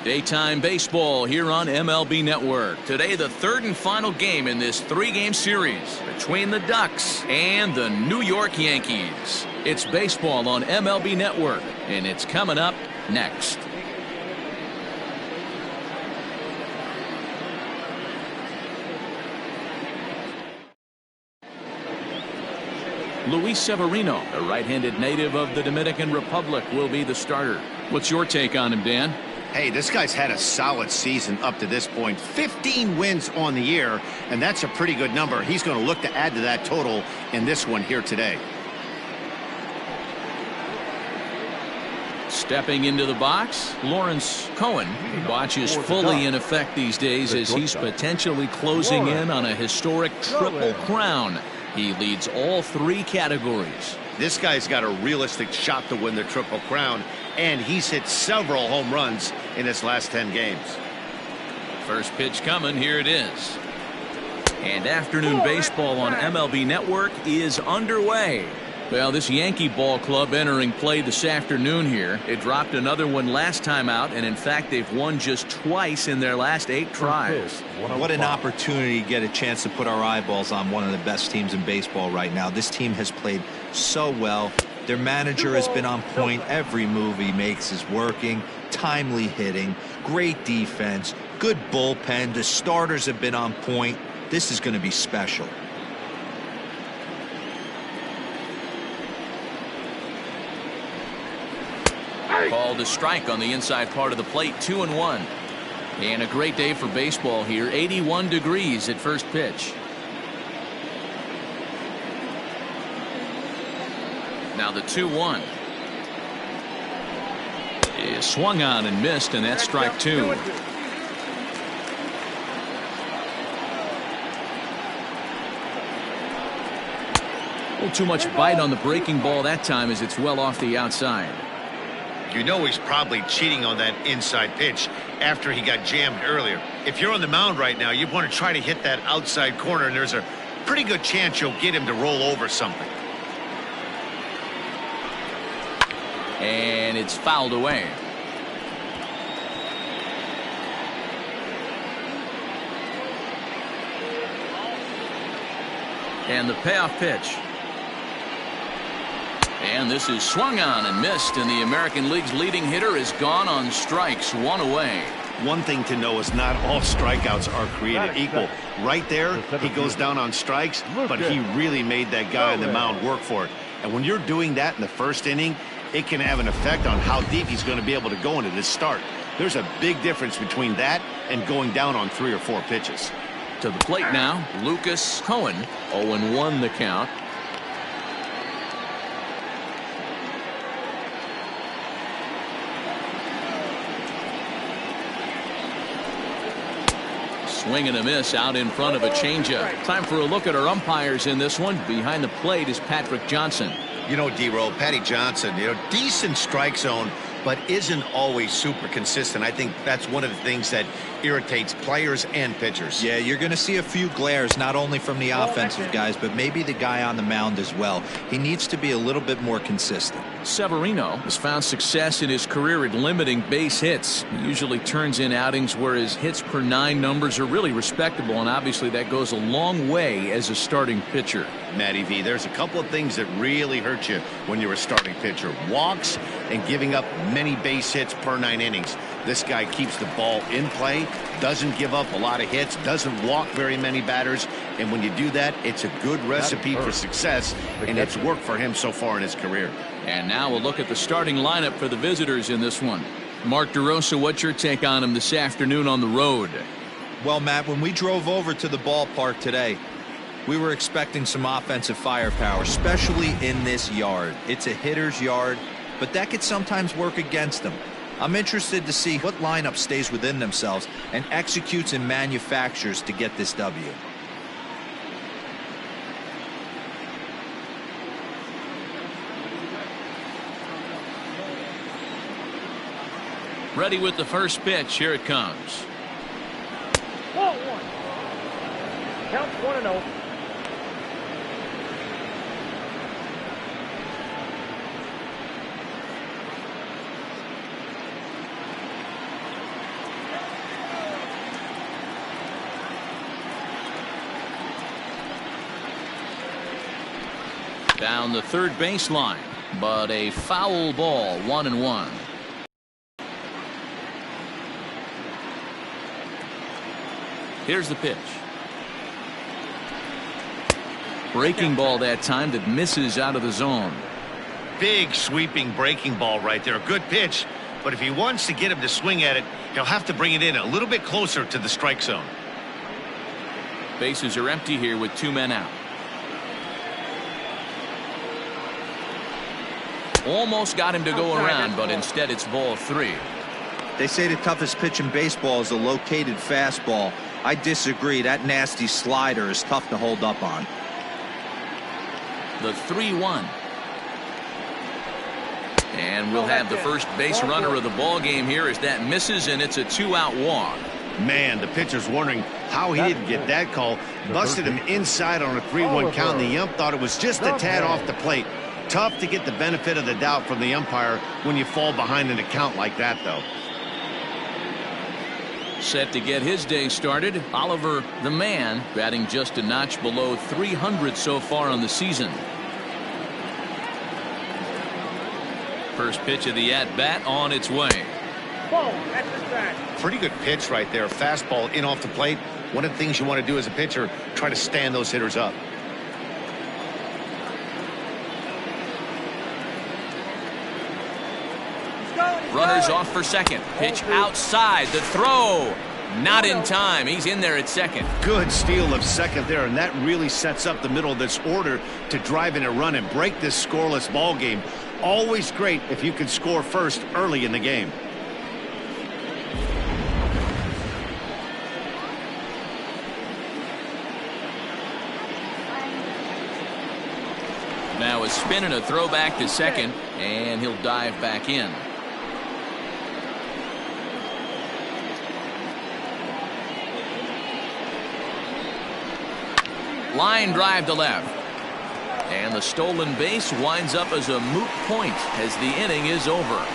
Daytime baseball here on MLB Network. Today, the third and final game in this three-game series between the Ducks and the New York Yankees. It's baseball on MLB Network, and it's coming up next. Luis Severino, the right-handed native of the Dominican Republic, will be the starter. What's your take on him, Dan? Hey, this guy's had a solid season up to this point. 15 wins on the year, and that's a pretty good number. He's going to look to add to that total in this one here today. Stepping into the box, Lawrence Kohan. Watch is fully in effect these days as he's potentially closing in on a historic triple crown. He leads all three categories. This guy's got a realistic shot to win the Triple Crown, and he's hit several home runs in his last 10 games. First pitch coming, here it is. And afternoon baseball on MLB Network is underway. Well, this Yankee ball club entering play this afternoon here. It dropped another one last time out, and in fact, they've won just twice in their last 8 tries. What an opportunity to get a chance to put our eyeballs on one of the best teams in baseball right now. This team has played so well. Their manager has been on point. Every move he makes is working. Timely hitting, great defense, good bullpen. The starters have been on point. This is going to be special. Called a strike on the inside part of the plate, 2-1. And a great day for baseball here. 81 degrees at first pitch. Now the 2-1 is swung on and missed, and that's strike 2. A little too much bite on the breaking ball that time as it's well off the outside. You know he's probably cheating on that inside pitch after he got jammed earlier. If you're on the mound right now, you want to try to hit that outside corner, and there's a pretty good chance you'll get him to roll over something. And it's fouled away. And the payoff pitch. And this is swung on and missed, and the American League's leading hitter is gone on strikes, 1 away. One thing to know is not all strikeouts are created equal. Right there, he goes down on strikes, but he really made that guy on the mound work for it. And when you're doing that in the first inning, it can have an effect on how deep he's going to be able to go into this start. There's a big difference between that and going down on 3 or 4 pitches. To the plate now, Lucas Kohan, 0-1 the count. Swing and a miss out in front of a changeup. Time for a look at our umpires in this one. Behind the plate is Patrick Johnson. You know, D-Roll, Patty Johnson, decent strike zone, but isn't always super consistent. I think that's one of the things that irritates players and pitchers. Yeah, you're going to see a few glares, not only from the offensive guys, but maybe the guy on the mound as well. He needs to be a little bit more consistent. Severino has found success in his career at limiting base hits. He usually turns in outings where his hits per 9 numbers are really respectable, and obviously that goes a long way as a starting pitcher. Matty V, there's a couple of things that really hurt you when you're a starting pitcher. Walks and giving up many base hits per 9 innings. This guy keeps the ball in play, doesn't give up a lot of hits, doesn't walk very many batters, and when you do that, it's a good recipe for success, and it's worked for him so far in his career. And now we'll look at the starting lineup for the visitors in this one. Mark DeRosa, what's your take on him this afternoon on the road? Well, Matt, when we drove over to the ballpark today, we were expecting some offensive firepower, especially in this yard. It's a hitter's yard, but that could sometimes work against them. I'm interested to see what lineup stays within themselves and executes and manufactures to get this W. Ready with the first pitch. Here it comes. Ball 1. Count 1-0. Down the third baseline, but a foul ball, 1-1. Here's the pitch. Breaking ball that time that misses out of the zone. Big sweeping breaking ball right there. Good pitch. But if he wants to get him to swing at it, he'll have to bring it in a little bit closer to the strike zone. Bases are empty here with 2 men out. Almost got him to go around, but instead it's ball 3. They say the toughest pitch in baseball is a located fastball. I disagree. That nasty slider is tough to hold up on. The 3-1. And we'll have the first base runner of the ball game here as that misses, and it's a 2-out walk. Man, the pitcher's wondering how he didn't get that call. Busted him inside on a 3-1 count, and the ump thought it was just a tad off the plate. Tough to get the benefit of the doubt from the umpire when you fall behind in a count like that, though. Set to get his day started, Oliver the man, batting just a notch below 300 so far on the season. First pitch of the at-bat on its way. Pretty good pitch right there. Fastball in off the plate. One of the things you want to do as a pitcher, try to stand those hitters up. Runners off for second. Pitch outside. The throw. Not in time. He's in there at second. Good steal of second there, and that really sets up the middle of this order to drive in a run and break this scoreless ball game. Always great if you can score first early in the game. Now a spin and a throw back to second, and he'll dive back in. Line drive to left. And the stolen base winds up as a moot point as the inning is over.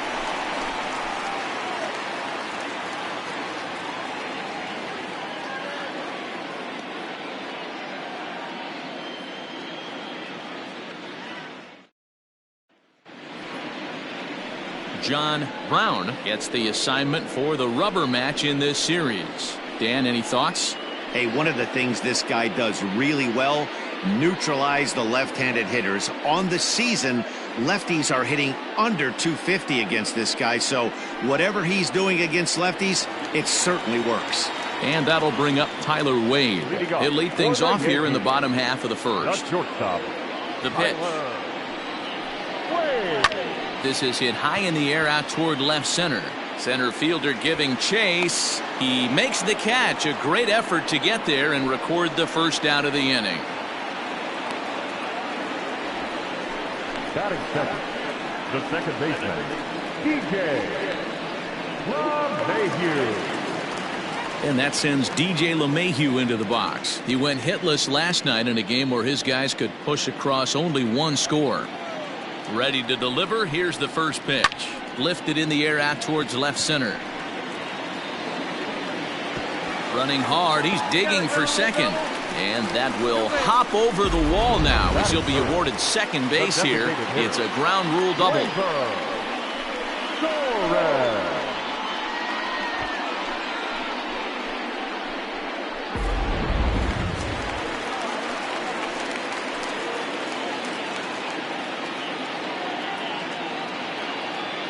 John Brown gets the assignment for the rubber match in this series. Dan, any thoughts? Hey, one of the things this guy does really well, neutralize the left-handed hitters. On the season, lefties are hitting under 250 against this guy, so whatever he's doing against lefties, it certainly works. And that'll bring up Tyler Wade. He'll lead things off here in the bottom half of the first. The pitch. This is hit high in the air out toward left center. Center fielder giving chase. He makes the catch. A great effort to get there and record the first out of the inning. Batting second, the second baseman, DJ LeMahieu. And that sends DJ LeMahieu into the box. He went hitless last night in a game where his guys could push across only one score. Ready to deliver. Here's the first pitch. Lifted in the air out towards left center. Running hard. He's digging for second. And that will hop over the wall now as he'll be awarded second base here. It's a ground rule double.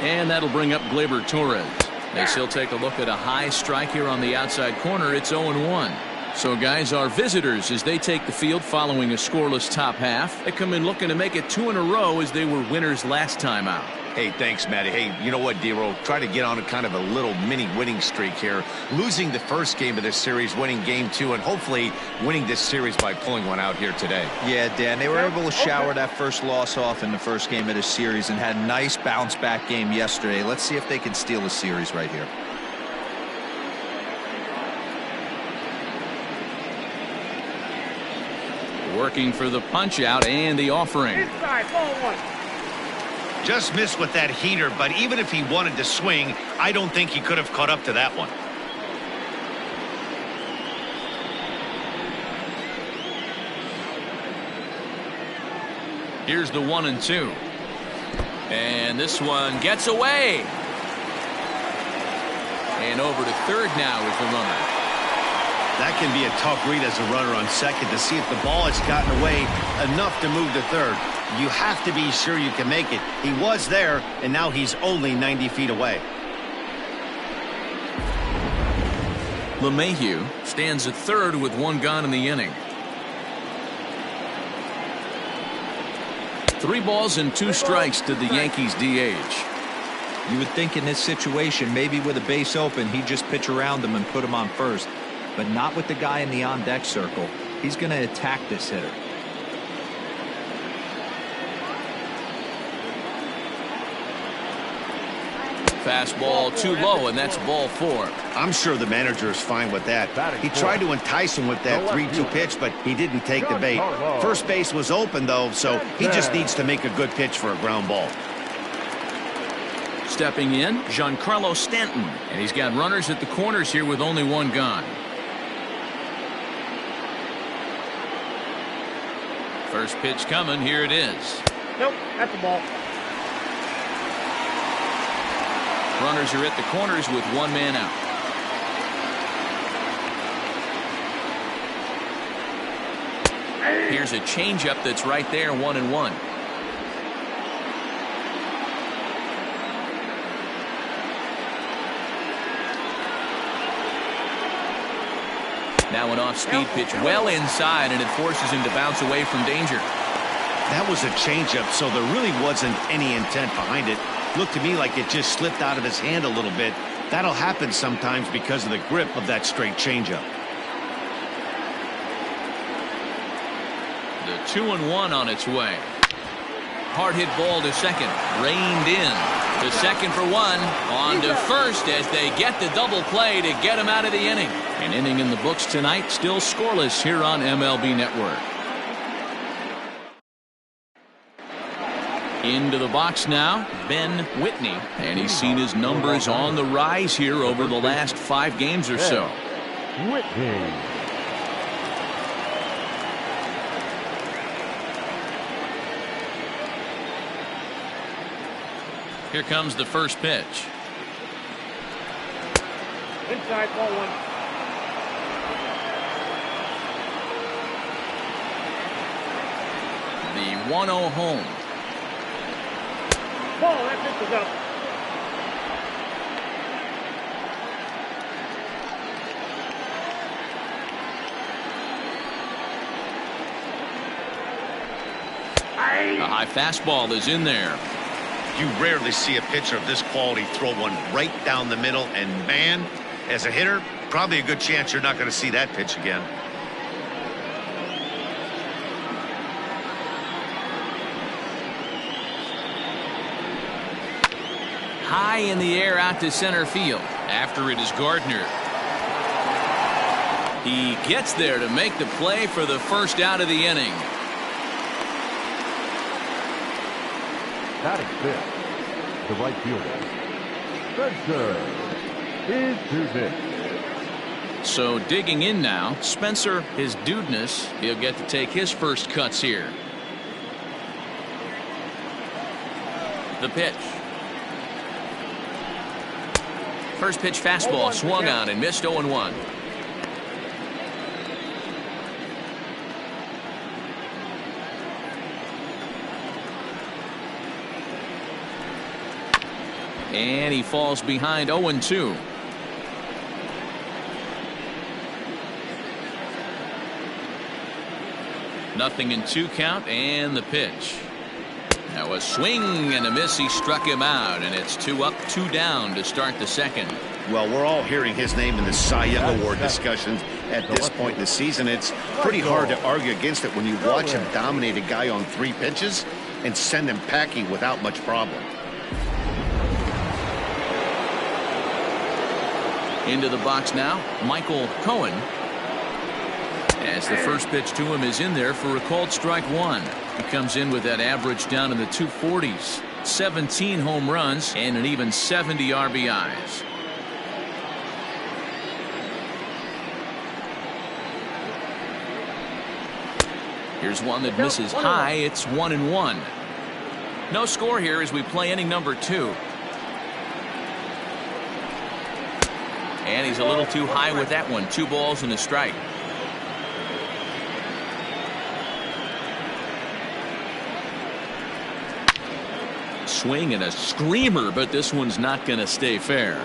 And that'll bring up Gleyber Torres. As he'll take a look at a high strike here on the outside corner. It's 0-1. So guys, our visitors, as they take the field following a scoreless top half, they come in looking to make it 2 in a row as they were winners last time out. Hey, thanks, Matty. Hey, you know what, D-Roll? Try to get on a kind of a little mini winning streak here. Losing the first game of this series, winning game 2, and hopefully winning this series by pulling one out here today. Yeah, Dan, they were able to shower that first loss off in the first game of this series and had a nice bounce back game yesterday. Let's see if they can steal a series right here. Working for the punch out and the offering. Inside, ball 1. Just missed with that heater, but even if he wanted to swing, I don't think he could have caught up to that one. Here's the 1-2. And this one gets away. And over to third now is the runner. That can be a tough read as a runner on second to see if the ball has gotten away enough to move to third. You have to be sure you can make it. He was there, and now he's only 90 feet away. LeMahieu stands at third with one gone in the inning. 3 balls and 2 strikes to the Yankees DH. You would think in this situation, maybe with a base open, he'd just pitch around him and put him on first. But not with the guy in the on-deck circle. He's going to attack this hitter. Fastball too low, and that's ball 4. I'm sure the manager is fine with that. He tried to entice him with that 3-2 pitch, but he didn't take the bait. First base was open, though, so he just needs to make a good pitch for a ground ball. Stepping in, Giancarlo Stanton. And he's got runners at the corners here with only one gone. First pitch coming. Here it is. Nope, that's a ball. Runners are at the corners with one man out. Here's a changeup that's right there, 1-1. Now an off-speed pitch well inside, and it forces him to bounce away from danger. That was a changeup, so there really wasn't any intent behind it. Looked to me like it just slipped out of his hand a little bit. That'll happen sometimes because of the grip of that straight changeup. The 2-1 on its way. Hard hit ball to second. Reined in. To second for 1. On to first as they get the double play to get him out of the inning. An inning in the books tonight, still scoreless here on MLB Network. Into the box now, Ben Whitney, and he's seen his numbers on the rise here over the last 5 games or so. Whitney. Here comes the first pitch. Inside, ball 1. The 1-0 home. Ball, that pitch is up. A high fastball is in there. You rarely see a pitcher of this quality throw one right down the middle, and man, as a hitter, probably a good chance you're not going to see that pitch again. High in the air out to center field. After it is Gardner. He gets there to make the play for the first out of the inning. Batting fifth, the right fielder, Spencer is Dudnik. So digging in now, Spencer, his dudeness, he'll get to take his first cuts here. The pitch. First pitch fastball swung on and missed 0-1. And he falls behind 0-2. Nothing in 2 count, and the pitch. Now a swing and a miss. He struck him out, and it's 2 up, 2 down to start the second. Well, we're all hearing his name in the Cy Young Award discussions at this point in the season. It's pretty hard to argue against it when you watch him dominate a guy on 3 pitches and send him packing without much problem. Into the box now, Michael Kohan. As the first pitch to him is in there for a called strike 1. He comes in with that average down in the 240s. 17 home runs and an even 70 RBIs. Here's one that misses high. It's 1-1. No score here as we play inning number 2. And he's a little too high with that one. 2 balls and a strike. Swing and a screamer, but this one's not going to stay fair.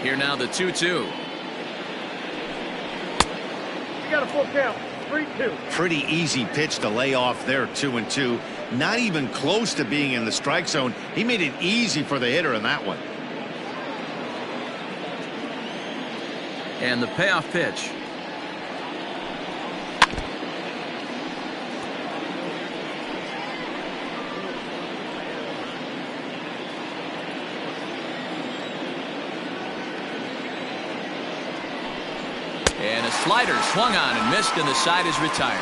Here now the 2-2. You got a full count. 3-2. Pretty easy pitch to lay off there. 2-2. Not even close to being in the strike zone. He made it easy for the hitter in that one. And the payoff pitch. And a slider swung on and missed, and the side is retired.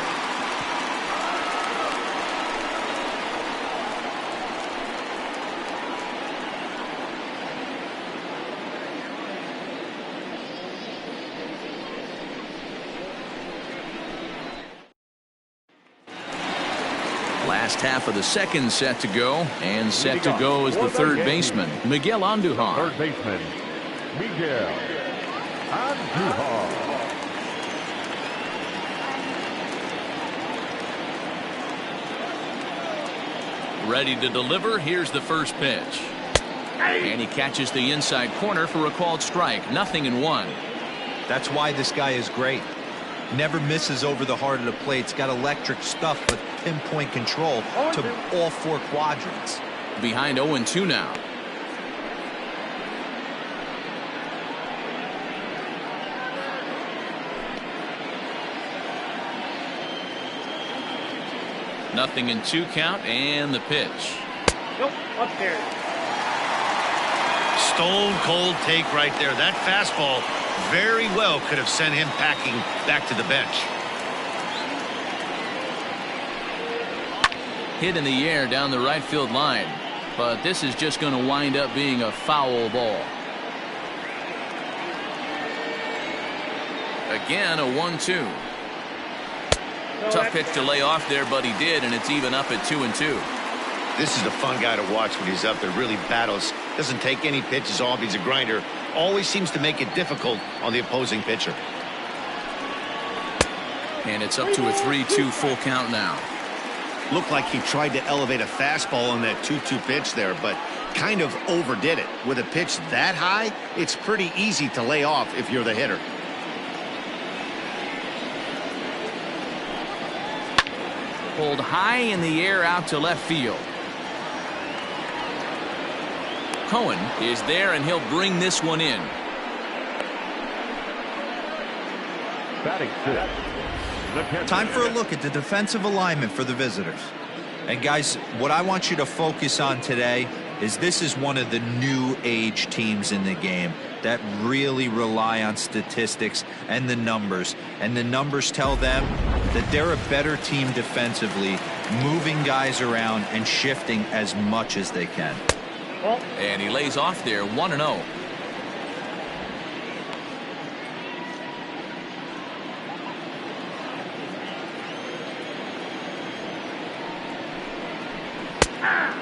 Last half of the second set to go, and set to go is the third baseman, Miguel Andujar. Third baseman, Miguel Andujar. Ready to deliver. Here's the first pitch. And he catches the inside corner for a called strike. 0-1. That's why this guy is great. Never misses over the heart of the plate. It's got electric stuff, but pinpoint control to all 4 quadrants. Behind 0-2 now. Nothing in 2 count, and the pitch. Nope, upstairs. Stone cold take right there. That fastball very well could have sent him packing back to the bench. Hit in the air down the right field line, but this is just going to wind up being a foul ball. Again, a 1-2. Tough pitch to lay off there, but he did, and it's even up at 2-2. This is a fun guy to watch when he's up there. Really battles. Doesn't take any pitches off. He's a grinder. Always seems to make it difficult on the opposing pitcher. And it's up to a 3-2 full count now. Looked like he tried to elevate a fastball on that 2-2 pitch there, but kind of overdid it. With a pitch that high, it's pretty easy to lay off if you're the hitter. Pulled high in the air out to left field. Kohan is there, and he'll bring this one in. Batting fifth. Time for a look at the defensive alignment for the visitors. And guys, what I want you to focus on today is this is one of the new age teams in the game that really rely on statistics and the numbers. And the numbers tell them that they're a better team defensively, moving guys around and shifting as much as they can. And he lays off there, 1-0.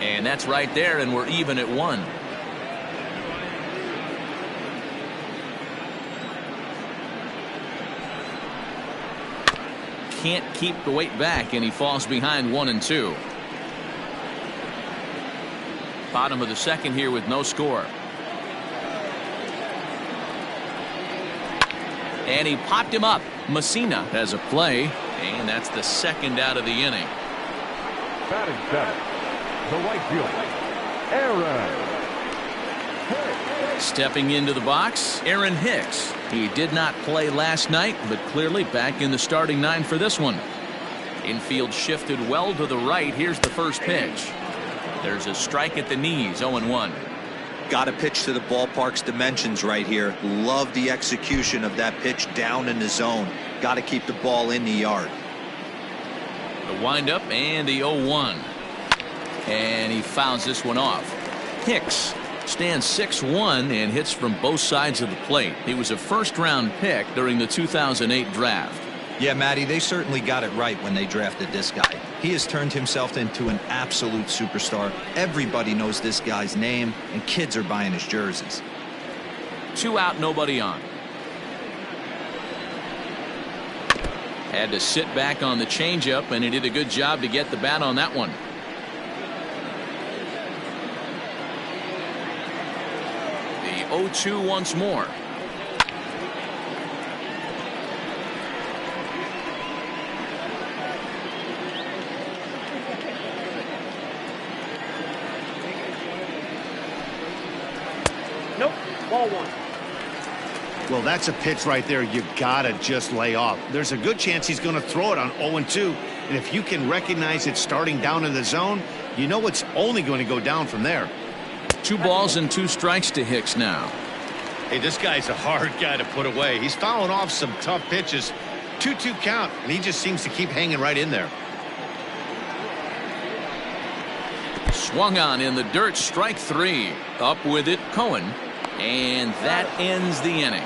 And that's right there, and we're even at 1. Can't keep the weight back, and he falls behind 1-2. Bottom of the second here with no score. And he popped him up. Messina has a play, and that's the second out of the inning. Batting seventh, the right fielder, Aaron Hicks. Stepping into the box, Aaron Hicks. He did not play last night, but clearly back in the starting 9 for this one. Infield shifted well to the right. Here's the first pitch. There's a strike at the knees, 0-1. Got to pitch to the ballpark's dimensions right here. Love the execution of that pitch down in the zone. Got to keep the ball in the yard. The windup and the 0-1. And he fouls this one off. Hicks Stands 6'1" and hits from both sides of the plate. He was a first-round pick during the 2008 draft. Yeah, Matty, they certainly got it right when they drafted this guy. He has turned himself into an absolute superstar. Everybody knows this guy's name, and kids are buying his jerseys. 2 out, nobody on. Had to sit back on the changeup, and he did a good job to get the bat on that one. The 0-2 once more. Nope, ball 1. Well, that's a pitch right there you gotta just lay off. There's a good chance he's going to throw it on 0-2, and if you can recognize it starting down in the zone, you know it's only going to go down from there. 2 balls and 2 strikes to Hicks now. Hey, this guy's a hard guy to put away. He's fouling off some tough pitches. 2-2 count, and he just seems to keep hanging right in there. Swung on in the dirt, strike 3. Up with it, Kohan. And that ends the inning.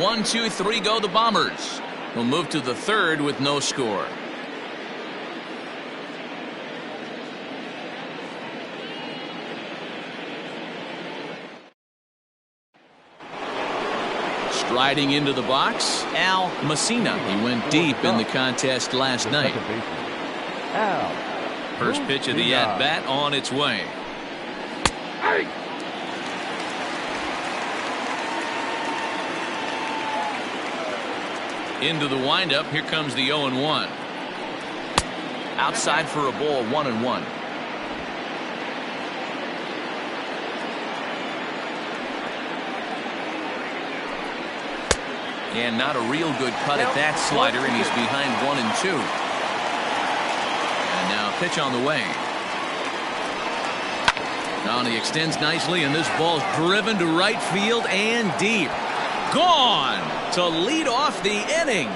1, 2, 3 go the Bombers. We'll move to the 3rd with no score. Striding into the box, Al Messina. He went deep in the contest last night. First pitch of the at-bat on its way. Into the windup. Here comes the 0-1. Outside for a ball, 1-1. And not a real good cut at that slider, and he's behind 1-2. And now pitch on the way. Now he extends nicely, and this ball's driven to right field and deep. Gone to lead off the inning.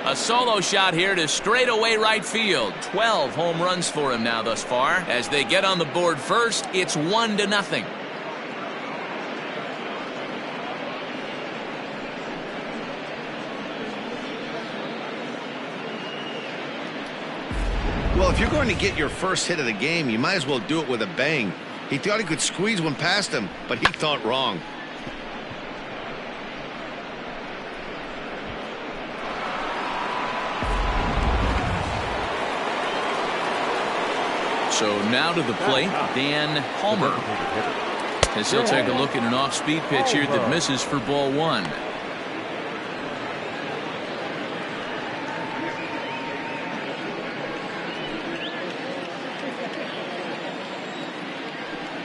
A solo shot here to straightaway right field. 12 home runs for him now thus far. As they get on the board first, it's 1-0. Well, if you're going to get your first hit of the game, you might as well do it with a bang. He thought he could squeeze one past him, but he thought wrong. So now to the plate, Dan Palmer, as he'll take a look at an off-speed pitch here that misses for ball 1.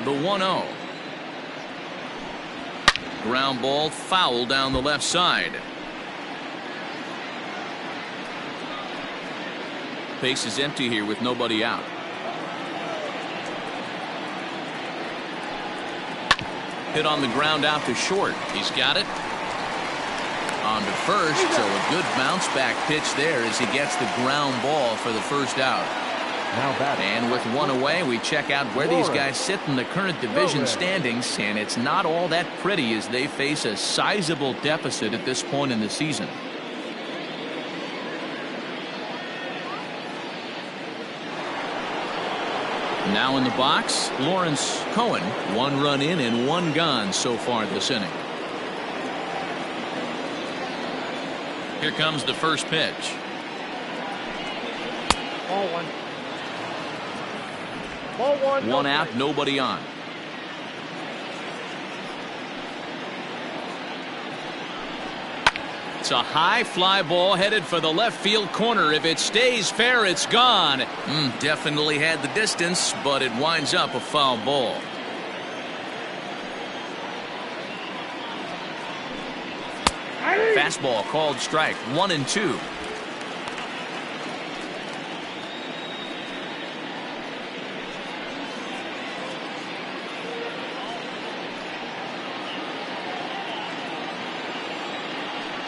The 1-0. Ground ball, foul down the left side. Base is empty here with nobody out. Hit on the ground out to short. He's got it. On to first, so a good bounce back pitch there as he gets the ground ball for the first out. And with 1 away, we check out where these guys sit in the current division standings, and it's not all that pretty as they face a sizable deficit at this point in the season. Now in the box, Lawrence Cohen. 1 run in and 1 gone so far this inning. Here comes the first pitch. Ball 1. Ball 1. 1 out, nobody on. It's a high fly ball headed for the left field corner. If it stays fair, it's gone. Definitely had the distance, but it winds up a foul ball. Fastball called strike. 1-2.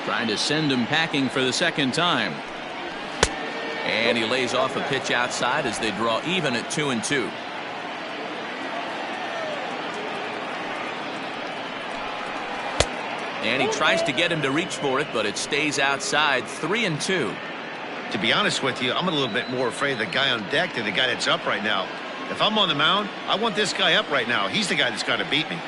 Trying to send him packing for the second time. And he lays off a pitch outside as they draw even at 2-2. And he tries to get him to reach for it, but it stays outside. 3-2. To be honest with you, I'm a little bit more afraid of the guy on deck than the guy that's up right now. If I'm on the mound, I want this guy up right now. He's the guy that's got to beat me.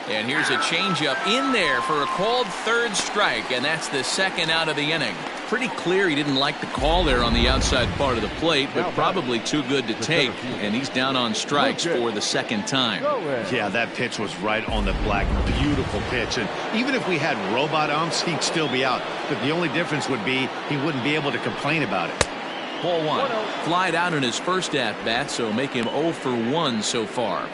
And here's a changeup in there for a called third strike, and that's the second out of the inning. Pretty clear he didn't like the call there on the outside part of the plate, but probably too good to take, and he's down on strikes for the second time. Yeah, that pitch was right on the black. Beautiful pitch. And even if we had robot umps, he'd still be out. But the only difference would be he wouldn't be able to complain about it. Ball one. Flied out in his first at-bat, so make him 0 for 1 so far.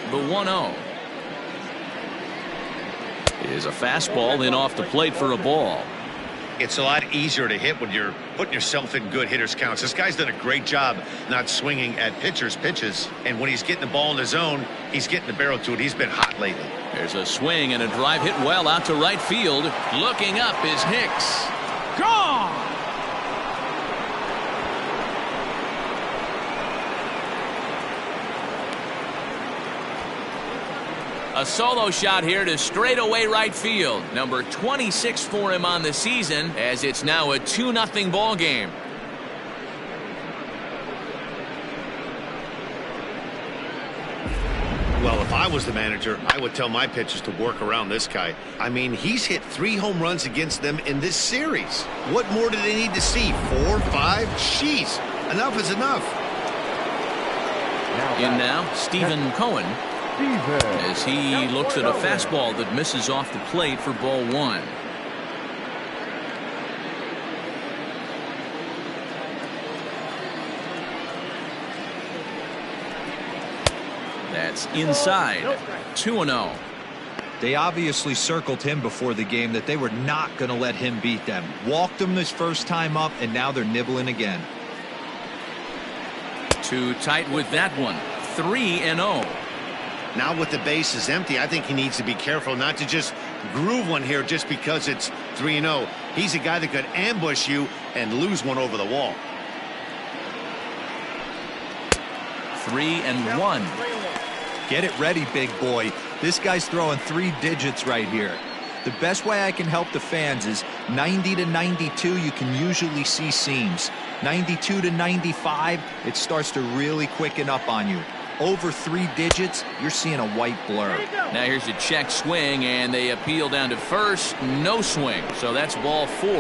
The 1-0 is a fastball in off the plate for a ball. It's a lot easier to hit when you're putting yourself in good hitters counts. This guy's done a great job not swinging at pitchers' pitches. And when he's getting the ball in the zone, he's getting the barrel to it. He's been hot lately. There's a swing and a drive hit well out to right field. Looking up is Hicks. Gone! A solo shot here to straightaway right field. Number 26 for him on the season, as it's now a 2-0 ball game. Well, if I was the manager, I would tell my pitchers to work around this guy. I mean, he's hit 3 home runs against them in this series. What more do they need to see? 4, 5? Jeez, enough is enough. In now, Stephen Kohan, as he looks at a fastball that misses off the plate for ball 1. That's inside. 2-0. They obviously circled him before the game that they were not going to let him beat them. Walked him this first time up, and now they're nibbling again. Too tight with that one. 3-0. Now with the base is empty, I think he needs to be careful not to just groove one here just because it's 3-0. He's a guy that could ambush you and lose one over the wall. 3-1. Get it ready, big boy. This guy's throwing 3 digits right here. The best way I can help the fans is 90 to 92, you can usually see seams. 92 to 95, it starts to really quicken up on you. Over 3 digits, you're seeing a white blur. Now here's a check swing, and they appeal down to first. No swing, so that's ball 4.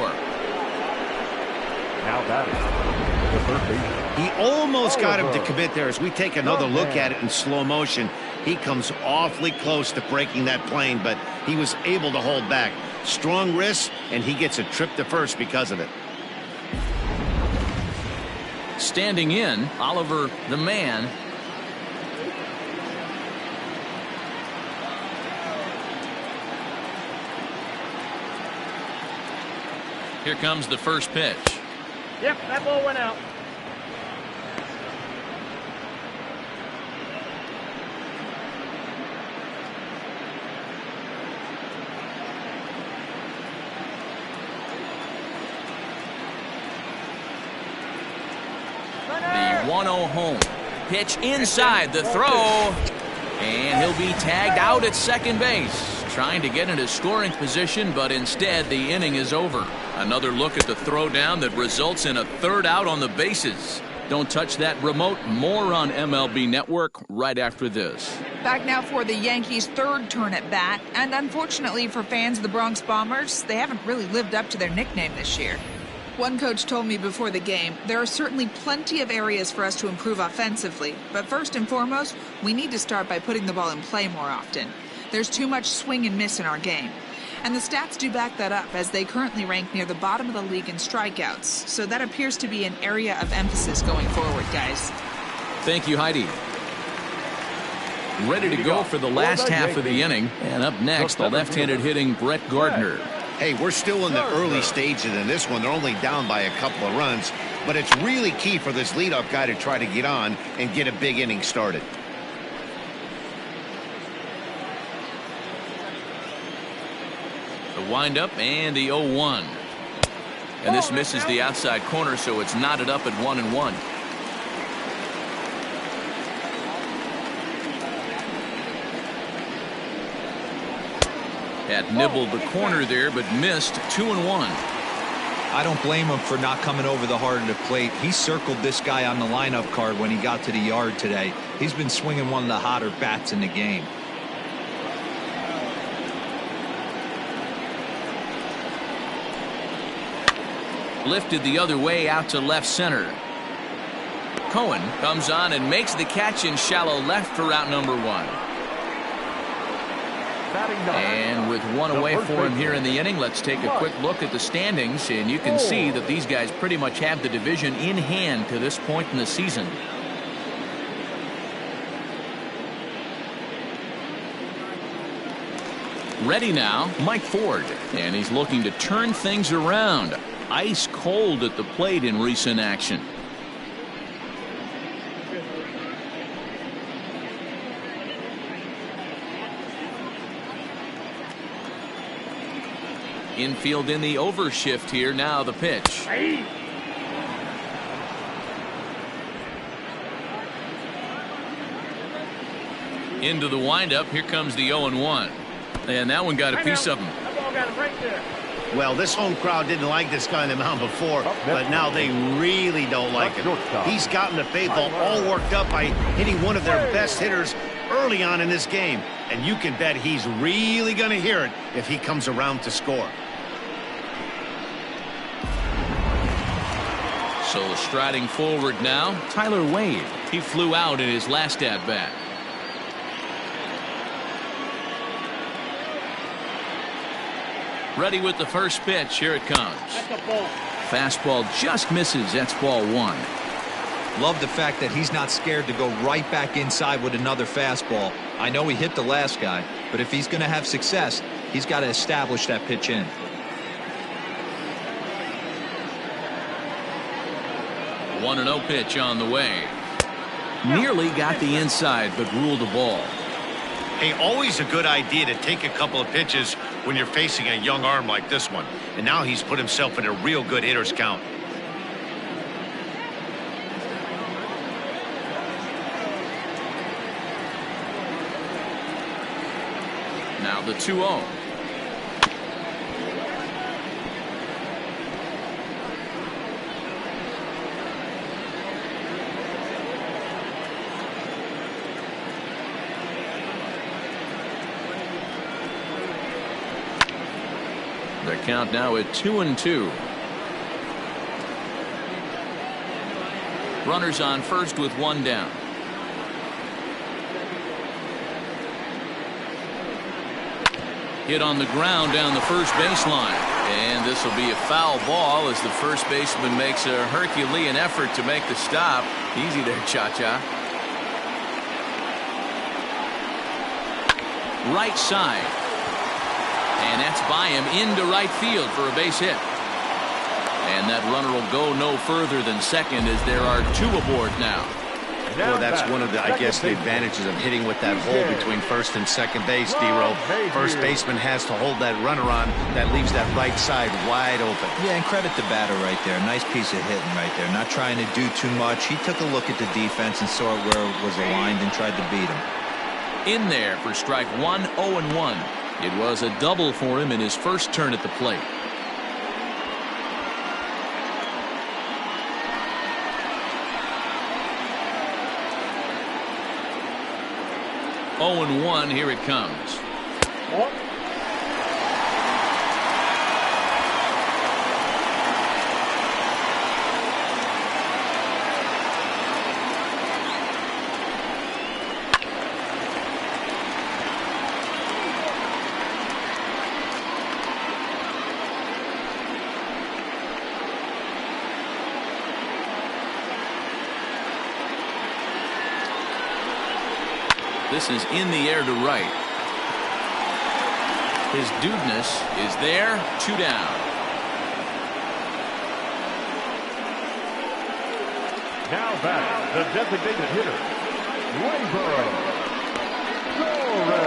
Now batting, the third baseman. He almost got him to commit there. As we take another look at it in slow motion, he comes awfully close to breaking that plane, but he was able to hold back. Strong wrist, and he gets a trip to first because of it. Standing in, Oliver the man. Here comes the first pitch. Yep, that ball went out. The 1-0 home. Pitch inside the throw. And he'll be tagged out at second base. Trying to get into scoring position, but instead the inning is over. Another look at the throwdown that results in a third out on the bases. Don't touch that remote. More on MLB Network right after this. Back now for the Yankees' third turn at bat. And unfortunately for fans of the Bronx Bombers, they haven't really lived up to their nickname this year. One coach told me before the game, there are certainly plenty of areas for us to improve offensively. But first and foremost, we need to start by putting the ball in play more often. There's too much swing and miss in our game. And the stats do back that up, as they currently rank near the bottom of the league in strikeouts. So that appears to be an area of emphasis going forward, guys. Thank you, Heidi. Ready to go for the last half of the inning. And up next, the left-handed hitting Brett Gardner. Hey, we're still in the early stages in this one. They're only down by a couple of runs, but it's really key for this leadoff guy to try to get on and get a big inning started. The windup and the 0-1. And this misses the outside corner, so it's knotted up at 1-1. Had nibbled the corner there, but missed. 2-1. I don't blame him for not coming over the heart of the plate. He circled this guy on the lineup card when he got to the yard today. He's been swinging one of the hotter bats in the game. Lifted the other way out to left center. Kohan comes on and makes the catch in shallow left for out number 1. And with one away for him here in the inning, let's take a quick look at the standings, and you can see that these guys pretty much have the division in hand to this point in the season. Ready now, Mike Ford, and he's looking to turn things around. Ice cold at the plate in recent action. Infield in the overshift here. Now the pitch. Into the windup. Here comes the 0-1. And that one got a piece of him. That ball got him right there. Well, this home crowd didn't like this guy on the mound before, but now they really don't like him. He's gotten the baseball all worked up by hitting one of their best hitters early on in this game. And you can bet he's really going to hear it if he comes around to score. So striding forward now, Tyler Wade. He flew out in his last at-bat. Ready with the first pitch. Here it comes. That's a ball. Fastball just misses. That's ball 1. Love the fact that he's not scared to go right back inside with another fastball. I know he hit the last guy, but if he's going to have success, he's got to establish that pitch in. One 1-0 pitch on the way. Nearly got the inside, but ruled the ball. Hey, always a good idea to take a couple of pitches when you're facing a young arm like this one. And now he's put himself in a real good hitter's count. Now the 2-0. The count now at 2-2. Runners on first with one down. Hit on the ground down the first baseline. And this will be a foul ball as the first baseman makes a Herculean effort to make the stop. Easy there, Cha-Cha. Right side. And that's by him into right field for a base hit. And that runner will go no further than second as there are 2 aboard now. Well, that's one of the, I guess, the advantages of hitting with that hole between first and second base, D-Row. First baseman has to hold that runner on. That leaves that right side wide open. Yeah, and credit the batter right there. Nice piece of hitting right there. Not trying to do too much. He took a look at the defense and saw where it was aligned and tried to beat him. In there for strike 1, 0-1. It was a double for him in his first turn at the plate. Oh and 1. Here it comes. This is in the air to right. His dudeness is there. 2 down. Now back, the designated hitter,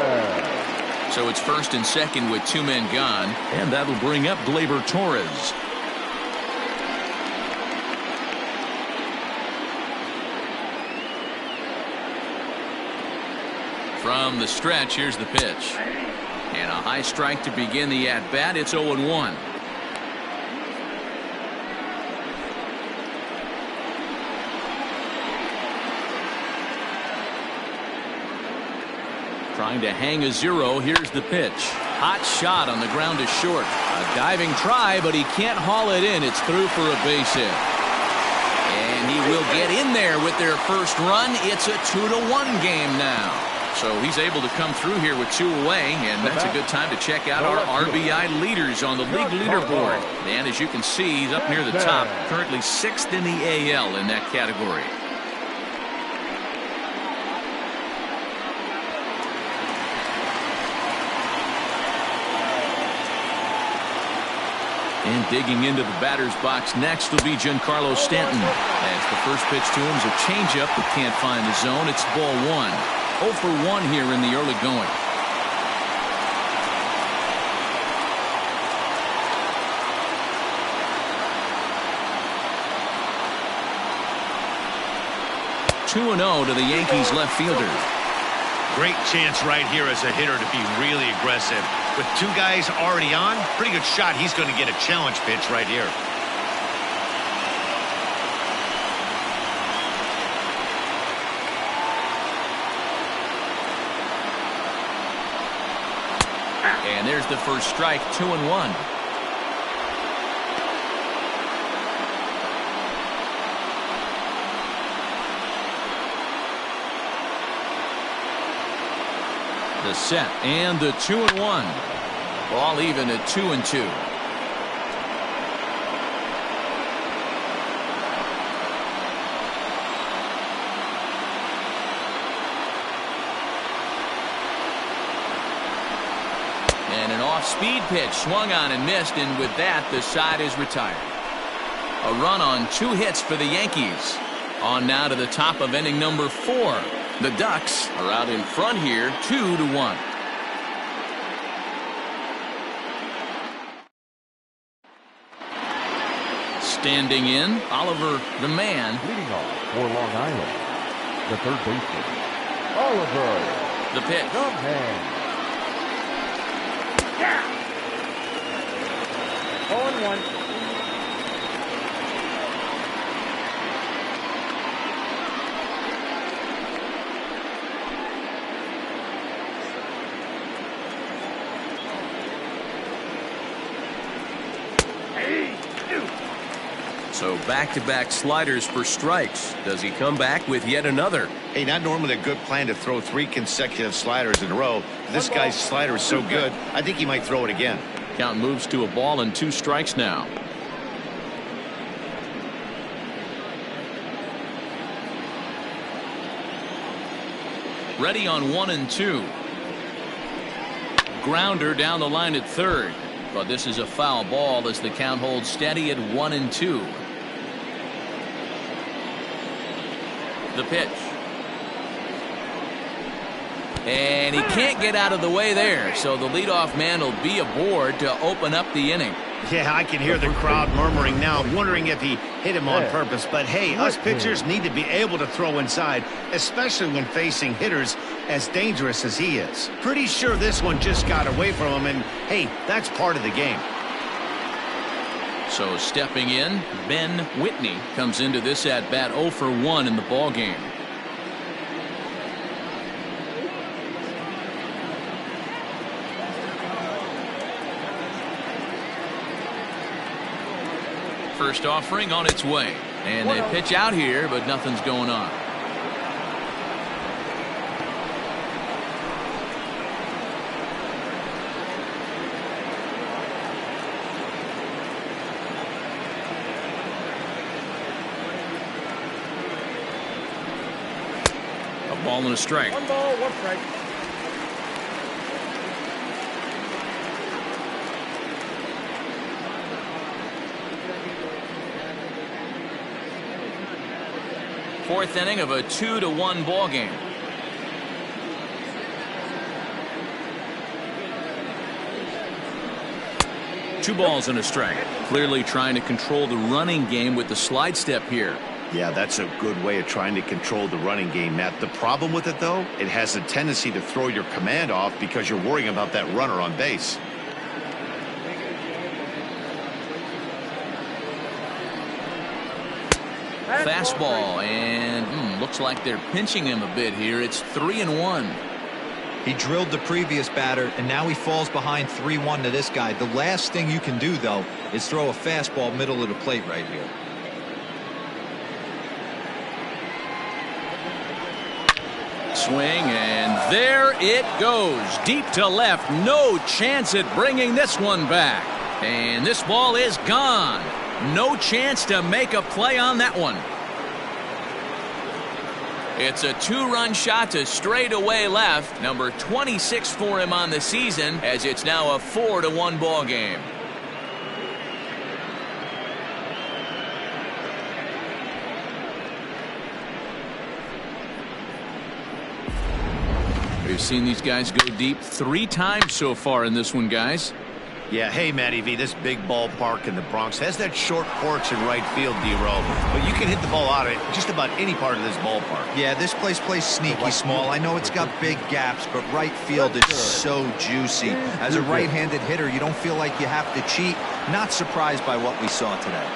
Torres. So it's first and second with 2 men gone, and that'll bring up Gleyber Torres. From the stretch, here's the pitch. And a high strike to begin the at-bat. It's 0-1. Trying to hang a 0. Here's the pitch. Hot shot on the ground is short. A diving try, but he can't haul it in. It's through for a base hit. And he will get in there with their first run. It's a 2-1 game now. So he's able to come through here with 2 away, and that's a good time to check out our RBI leaders on the league leaderboard. And as you can see, he's up near the top, currently 6th in the AL in that category. And digging into the batter's box next will be Giancarlo Stanton. As the first pitch to him is a changeup that can't find the zone. It's ball 1. 0 for 1 here in the early going. Two 2-0 to the Yankees left fielder. Great chance right here as a hitter to be really aggressive. With 2 guys already on, pretty good shot. He's going to get a challenge pitch right here. And there's the first strike, 2-1. The set and the 2-1. Ball even at 2-2. And an off-speed pitch swung on and missed, and with that the side is retired. A run on 2 hits for the Yankees. On now to the top of inning number 4. The Ducks are out in front here, 2-1. Standing in, Oliver the man. Leading off for Long Island, the third baseman, Oliver The pitch. Kohan. 0-1. So back-to-back sliders for strikes. Does he come back with yet another? Hey, not normally a good plan to throw 3 consecutive sliders in a row. This guy's slider is so good, I think he might throw it again. Count moves to a ball and 2 strikes now. Ready on 1 and 2. Grounder down the line at third. But this is a foul ball as the count holds steady at 1 and 2. The pitch. And he can't get out of the way there, so the leadoff man will be aboard to open up the inning. Yeah, I can hear the crowd murmuring now, wondering if he hit him on purpose. But hey, us pitchers need to be able to throw inside, especially when facing hitters as dangerous as he is. Pretty sure this one just got away from him, and hey, that's part of the game. So stepping in, Ben Whitney comes into this at-bat 0 for 1 in the ballgame. First offering on its way. And they pitch out here, but nothing's going on. A ball and a strike. 1 ball, 1 strike. 4th inning of a 2-1 ball game. Two balls and a strike. Clearly trying to control the running game with the slide step here. Yeah, that's a good way of trying to control the running game, Matt. The problem with it, though, it has a tendency to throw your command off because you're worrying about that runner on base. Fastball, and looks like they're pinching him a bit here. It's 3-1. He drilled the previous batter, and now he falls behind 3-1 to this guy. The last thing you can do, though, is throw a fastball middle of the plate right here. Swing, and there it goes. Deep to left. No chance at bringing this one back. And this ball is gone. No chance to make a play on that one. It's a 2-run shot to straightaway left. Number 26 for him on the season, as it's now a 4-1 ball game. We've seen these guys go deep 3 times so far in this one, guys. Yeah, hey, Matty V, this big ballpark in the Bronx has that short porch in right field, D-Row. But you can hit the ball out of just about any part of this ballpark. Yeah, this place plays sneaky small. I know it's got big gaps, but right field is so juicy. As a right-handed hitter, you don't feel like you have to cheat. Not surprised by what we saw today.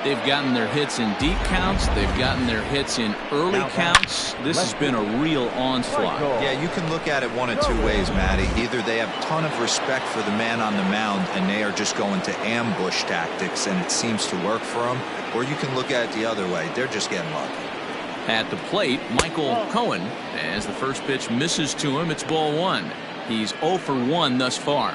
They've gotten their hits in deep counts. They've gotten their hits in early counts. This has been a real onslaught. Yeah, you can look at it one of 2 ways, Matty. Either they have a ton of respect for the man on the mound and they are just going to ambush tactics and it seems to work for them, or you can look at it the other way. They're just getting lucky. At the plate, Michael Kohan, as the first pitch misses to him, it's ball 1. He's 0 for 1 thus far.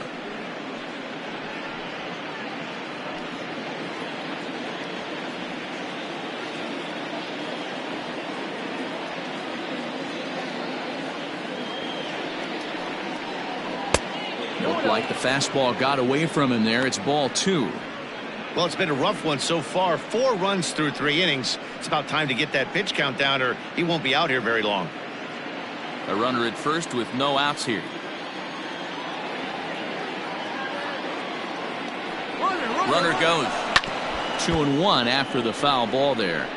Looked like the fastball got away from him there. It's ball 2. Well, it's been a rough one so far. 4 runs through 3 innings. It's about time to get that pitch count down or he won't be out here very long. A runner at first with no outs here. Runner goes. 2-1 after the foul ball there.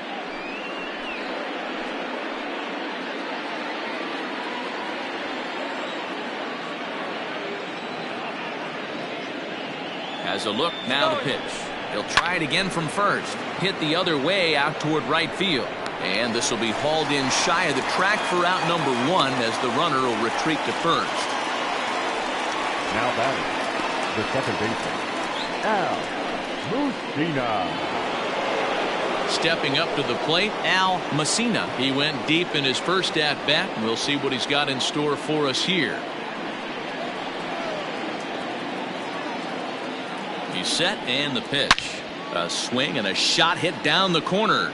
Has a look, now the pitch. He'll try it again from first. Hit the other way out toward right field. And this will be hauled in shy of the track for out number 1 as the runner will retreat to first. Now batting, the second baseman, Al Mussina. Stepping up to the plate, Al Mussina. He went deep in his first at-bat. We'll see what he's got in store for us here. He's set, and the pitch. A swing and a shot hit down the corner.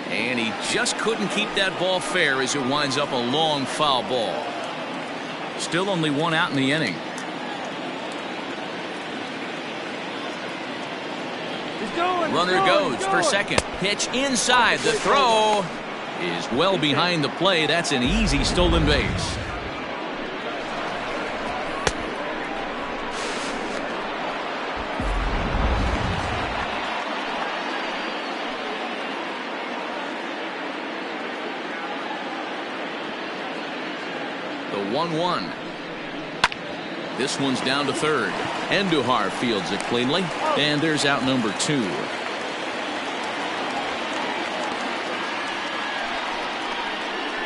And he just couldn't keep that ball fair as it winds up a long foul ball. Still only 1 out in the inning. Runner goes for second. Pitch inside. The throw is well behind the play. That's an easy stolen base. The 1-1. This one's down to third. Andujar fields it cleanly. And there's out number 2.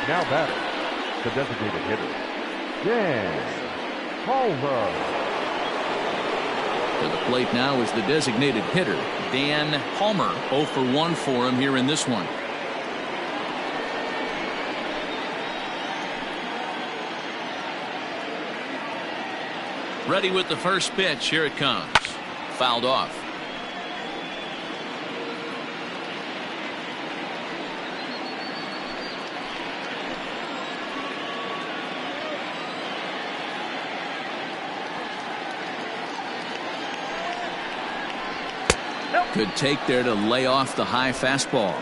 Now batting, the designated hitter, Dan Palmer. To the plate now is the designated hitter, Dan Palmer. 0 for 1 for him here in this one. Ready with the first pitch. Here it comes. Fouled off. Good take there to lay off the high fastball.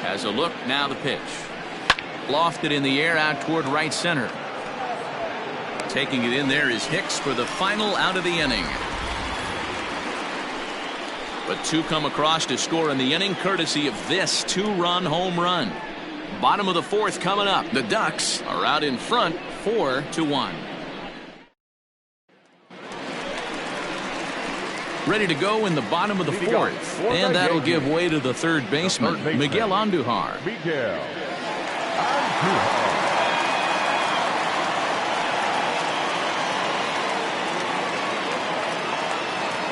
Has a look, now the pitch. Lofted in the air out toward right center. Taking it in there is Hicks for the final out of the inning. But two come across to score in the inning courtesy of this two-run home run. Bottom of the fourth coming up. The Ducks are out in front 4-1. Ready to go in the bottom of the fourth. And that'll give way to the third baseman, Miguel Andujar. Miguel Andujar.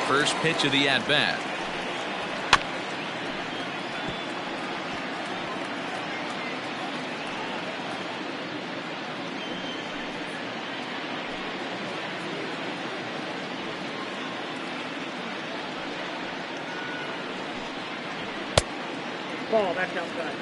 First pitch of the at-bat. Ball, that's outside.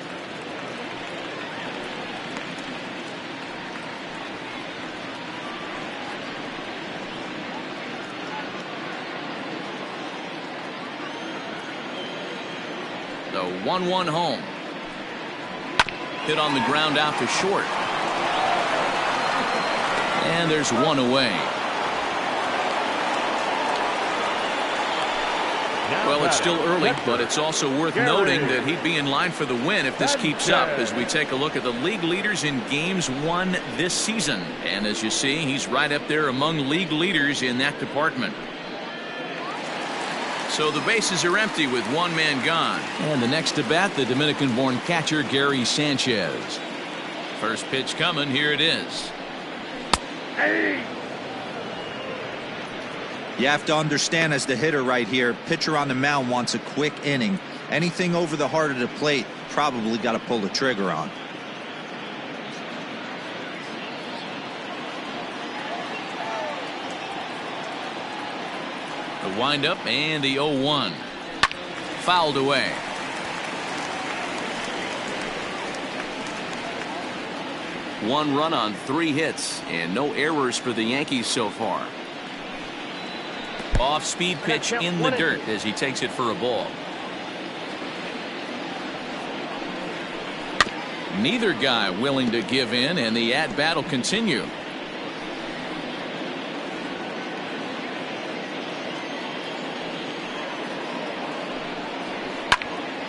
The 1-1 home. Hit on the ground out to short. And there's one away. Well, it's still early, but it's also worth noting that he'd be in line for the win if this keeps up as we take a look at the league leaders in games won this season. And as you see, he's right up there among league leaders in that department. So the bases are empty with one man gone. And the next to bat, the Dominican-born catcher Gary Sanchez. First pitch coming. Here it is. Hey! You have to understand, as the hitter right here, pitcher on the mound wants a quick inning. Anything over the heart of the plate, probably got to pull the trigger on. The windup and the 0-1. Fouled away. One run on 3 hits and no errors for the Yankees so far. Off-speed pitch in the dirt as he takes it for a ball. Neither guy willing to give in, and the at-bat will continue.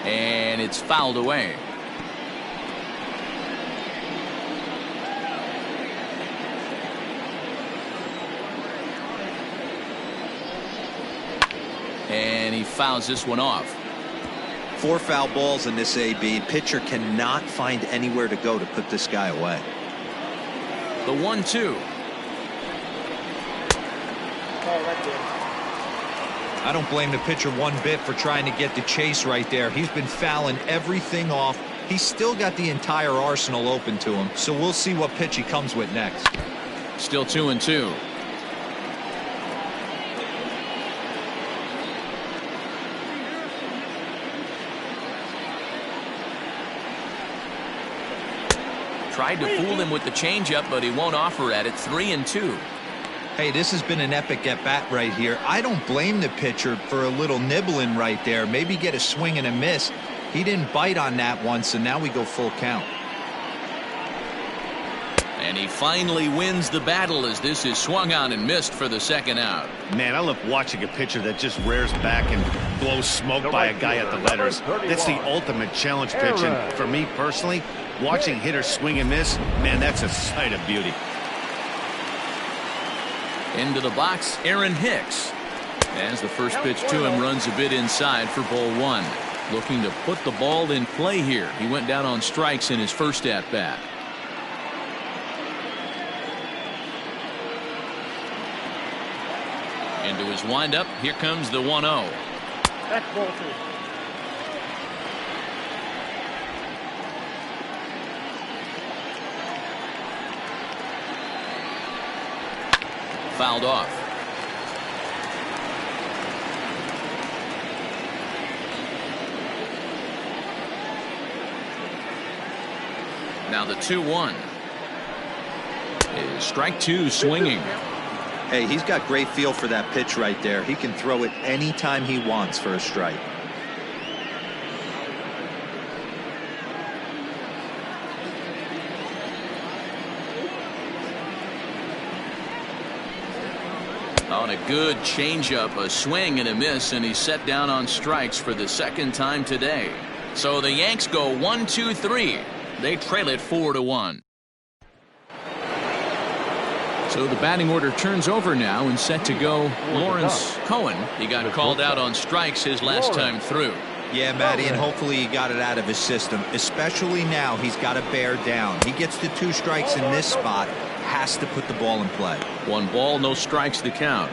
And it's fouled away. And he fouls this one off. 4 foul balls in this AB. Pitcher cannot find anywhere to go to put this guy away. The 1-2. I don't blame the pitcher one bit for trying to get the chase right there. He's been fouling everything off. He's still got the entire arsenal open to him. So we'll see what pitch he comes with next. Still 2-2. Tried to fool him with the changeup, but he won't offer at it. 3-2. Hey, this has been an epic at-bat right here. I don't blame the pitcher for a little nibbling right there. Maybe get a swing and a miss. He didn't bite on that one, so now we go full count. And he finally wins the battle as this is swung on and missed for the second out. Man, I love watching a pitcher that just rears back and blows smoke by a guy at the letters. That's the ultimate challenge pitch, and for me personally, watching hitters swing and miss, man, that's a sight of beauty. Into the box, Aaron Hicks. As the first pitch to him runs a bit inside for ball 1. Looking to put the ball in play here. He went down on strikes in his first at-bat. Into his windup. Here comes the 1-0. That's ball 2. Fouled off. Now the 2-1 is strike 2 swinging. Hey, he's got great feel for that pitch right there. He can throw it anytime he wants for a strike. On a good changeup, a swing and a miss, and he's set down on strikes for the second time today. So the Yanks go 1-2-3. They trail it 4-1. So the batting order turns over now and set to go Lawrence Kohan. He got called out on strikes his last time through. Yeah, Matty, and hopefully he got it out of his system. Especially now, he's got to bear down. He gets the 2 strikes in this spot, has to put the ball in play. 1 ball, no strikes to count.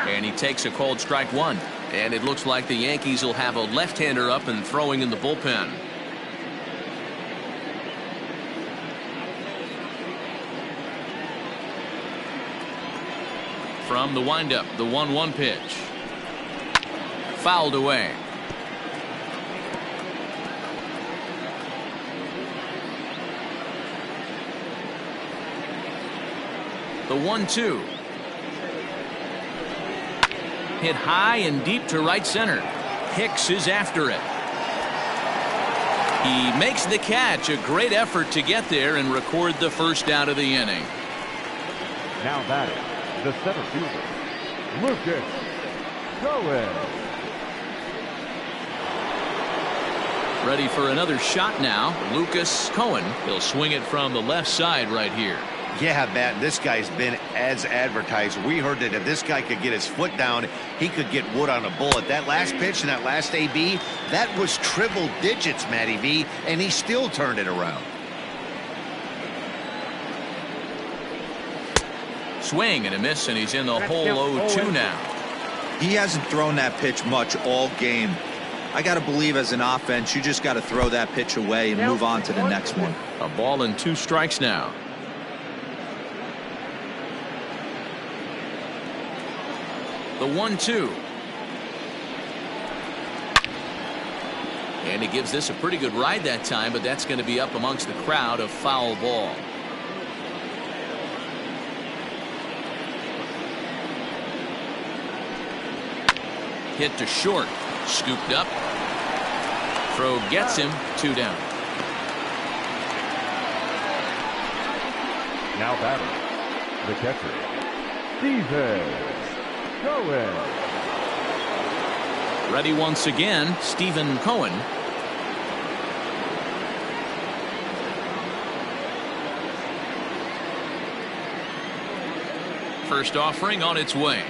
And he takes a called strike 1. And it looks like the Yankees will have a left-hander up and throwing in the bullpen. From the windup, the 1-1 pitch. Fouled away. The 1-2. Hit high and deep to right center. Hicks is after it. He makes the catch. A great effort to get there and record the first out of the inning. Now batting, the center fielder, Lucas Kohan. Ready for another shot now. Lucas Kohan. He'll swing it from the left side right here. Yeah, Matt, this guy's been as advertised. We heard that if this guy could get his foot down, he could get wood on a bullet. That last pitch and that last AB, that was triple digits, Matty V, and he still turned it around. Swing and a miss, and he's in the hole 0-2 now. He hasn't thrown that pitch much all game. I got to believe as an offense, you just got to throw that pitch away and move on to the next one. A ball and 2 strikes now. The 1-2. And he gives this a pretty good ride that time, but that's going to be up amongst the crowd. A foul ball. Hit to short. Scooped up. Throw gets him. 2 down. Now batting, the catcher, Stephen Kohan. Ready once again, Stephen Kohan. First offering on its way.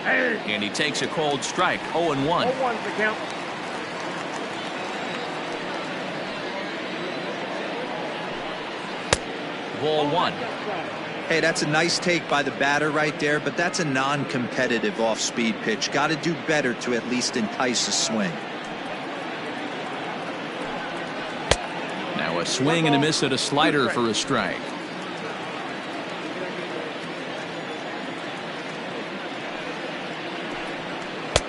And he takes a cold strike. 0-1. 0-1's the count. Ball 1. Hey, that's a nice take by the batter right there, but that's a non-competitive off-speed pitch. Got to do better to at least entice a swing. Now a swing and a miss at a slider for a strike.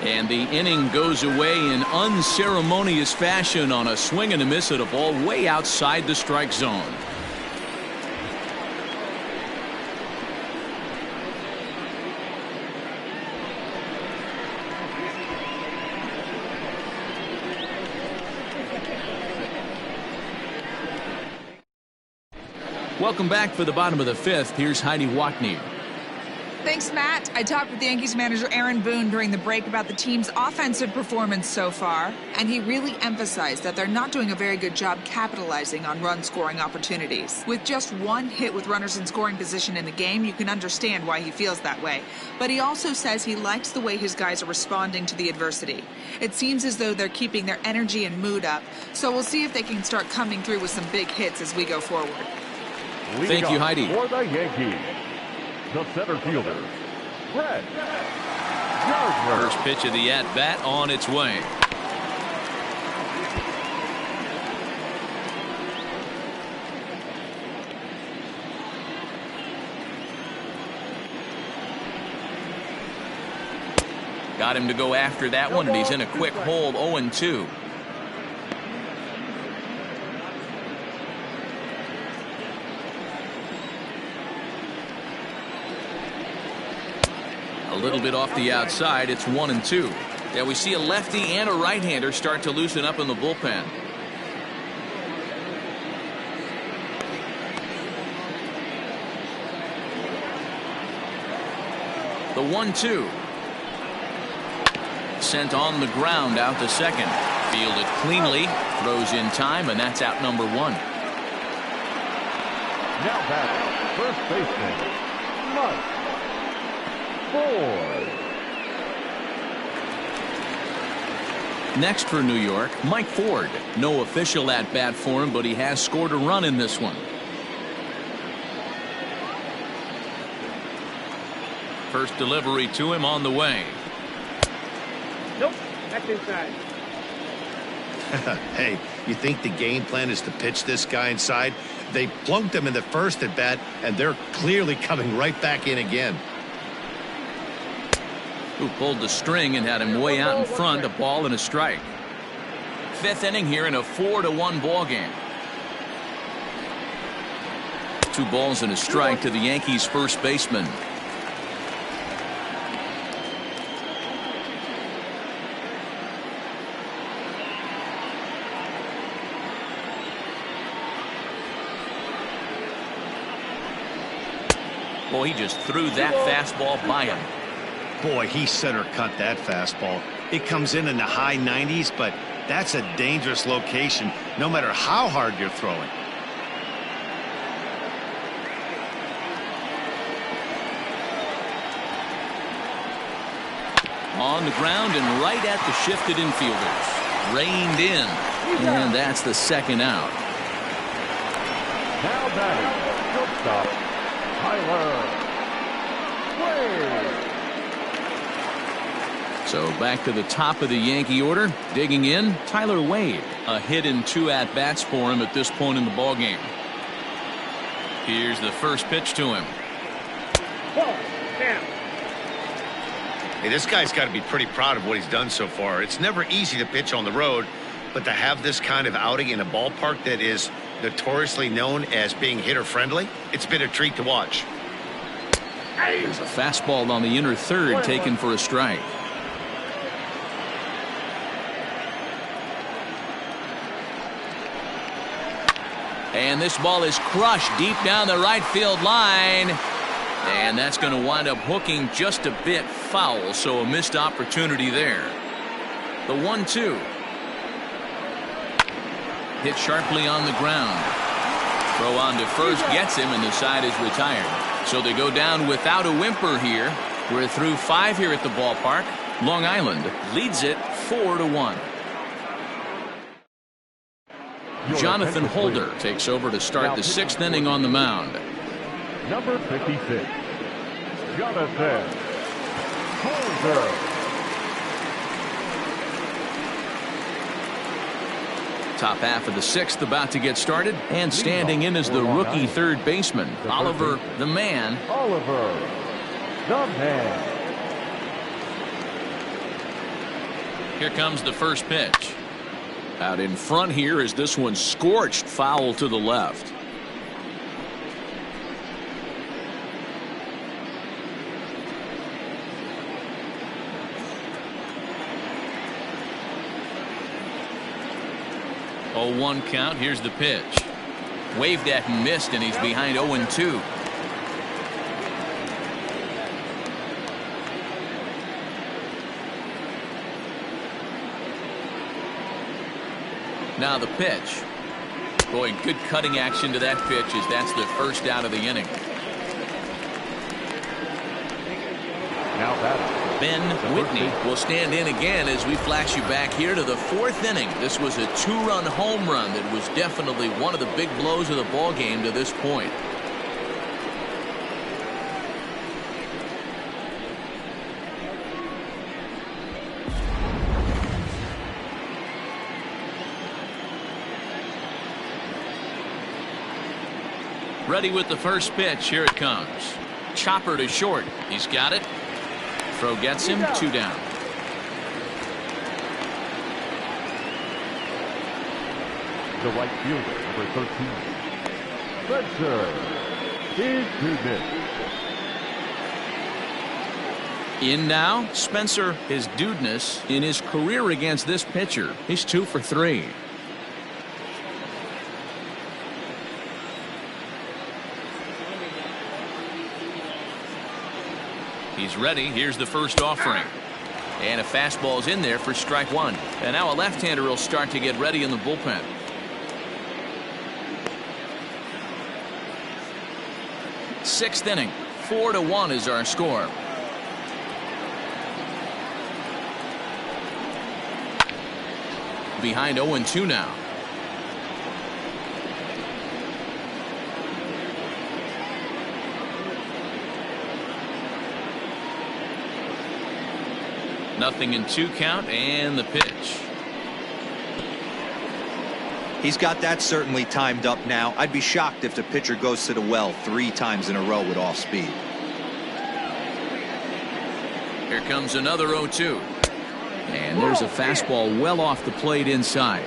And the inning goes away in unceremonious fashion on a swing and a miss at a ball way outside the strike zone. Welcome back for the bottom of the 5th. Here's Heidi Watney. Thanks, Matt. I talked with Yankees manager Aaron Boone during the break about the team's offensive performance so far, and he really emphasized that they're not doing a very good job capitalizing on run-scoring opportunities. With just 1 hit with runners in scoring position in the game, you can understand why he feels that way. But he also says he likes the way his guys are responding to the adversity. It seems as though they're keeping their energy and mood up, so we'll see if they can start coming through with some big hits as we go forward. Thank you, Heidi. For the Yankees, the center fielder, Brett Gardner. First pitch of the at-bat on its way. Got him to go after that one, and he's in a quick hold. 0-2. A little bit off the outside. It's 1-2. Yeah, we see a lefty and a right-hander start to loosen up in the bullpen. The 1-2. Sent on the ground out to second. Fielded cleanly. Throws in time, and that's out number 1. Now back, first baseman, Mike Ford. Next for New York, Mike Ford. No official at-bat for him, but he has scored a run in this one. First delivery to him on the way. Nope, that's inside. Hey, you think the game plan is to pitch this guy inside? They plunked him in the first at bat, and they're clearly coming right back in again. Who pulled the string and had him way out in front, a ball and a strike. 5th inning here in a 4-1 ball game. 2 balls and a strike to the Yankees first baseman. Boy, he just threw that fastball by him. Boy, he center cut that fastball. It comes in the high 90s, but that's a dangerous location no matter how hard you're throwing. On the ground and right at the shifted infielders. Reined in. And that's the second out. Now batting, shortstop, Tyler Wade. So back to the top of the Yankee order. Digging in, Tyler Wade. A hit and 2 at-bats for him at this point in the ballgame. Here's the first pitch to him. Ball, down. Hey, this guy's got to be pretty proud of what he's done so far. It's never easy to pitch on the road, but to have this kind of outing in a ballpark that is notoriously known as being hitter-friendly, it's been a treat to watch. There's a fastball on the inner third taken for a strike. And this ball is crushed deep down the right field line. And that's going to wind up hooking just a bit foul, so a missed opportunity there. The 1-2. Hit sharply on the ground. Throw on to first gets him, and the side is retired. So they go down without a whimper here. We're through 5 here at the ballpark. Long Island leads it 4-1. Jonathan Holder takes over to start the 6th inning on the mound. Number 56, Jonathan Holder. Top half of the 6th about to get started, and standing in is the rookie third baseman, Oliver the Man. Oliver the Man. Here comes the first pitch. Out in front here is this one scorched foul to the left. Oh, 1 count. Here's the pitch. Waved at and missed, and he's behind 0-2. Now the pitch. Boy, good cutting action to that pitch as that's the first out of the inning. Now batting, Ben Whitney will stand in again as we flash you back here to the 4th inning. This was a 2-run home run that was definitely one of the big blows of the ball game to this point. Ready with the first pitch. Here it comes. Chopper to short. He's got it. Throw gets him. 2 down. the right fielder, number 13, Spencer is to miss. In now, Spencer, his dudeness in his career against this pitcher. He's 2 for 3. He's ready. Here's the first offering. And a fastball's in there for strike 1. And now a left-hander will start to get ready in the bullpen. Sixth inning. 4-1 is our score. Behind 0-2 now. Nothing in 2 count and the pitch. He's got that certainly timed up now. I'd be shocked if the pitcher goes to the well 3 times in a row with off speed. Here comes another 0-2. And there's a fastball well off the plate inside.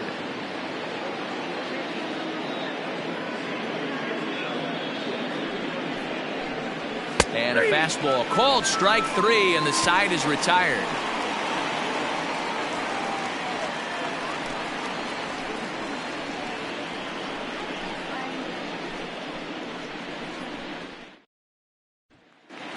And a fastball called strike 3, and the side is retired.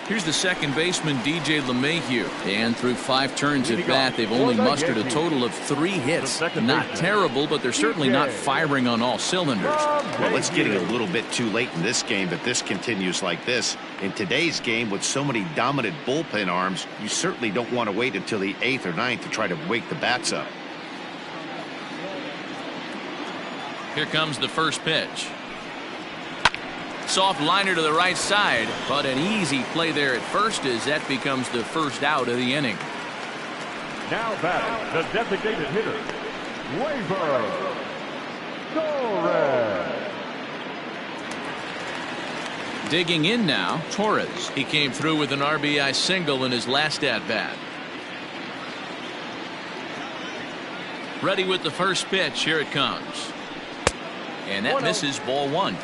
Here's the second baseman, DJ LeMahieu. And through 5 turns at bat, they've only mustered a total of 3 hits. Not terrible, but they're certainly not firing on all cylinders. Well, it's getting a little bit too late in this game, but this continues like this. In today's game, with so many dominant bullpen arms, you certainly don't want to wait until the 8th or 9th to try to wake the bats up. Here comes the first pitch. Soft liner to the right side, but an easy play there at first as that becomes the first out of the inning. Now batting, the designated hitter, Gleyber Torres. Digging in now, Torres. He came through with an RBI single in his last at-bat. Ready with the first pitch. Here it comes. And that misses, ball 1.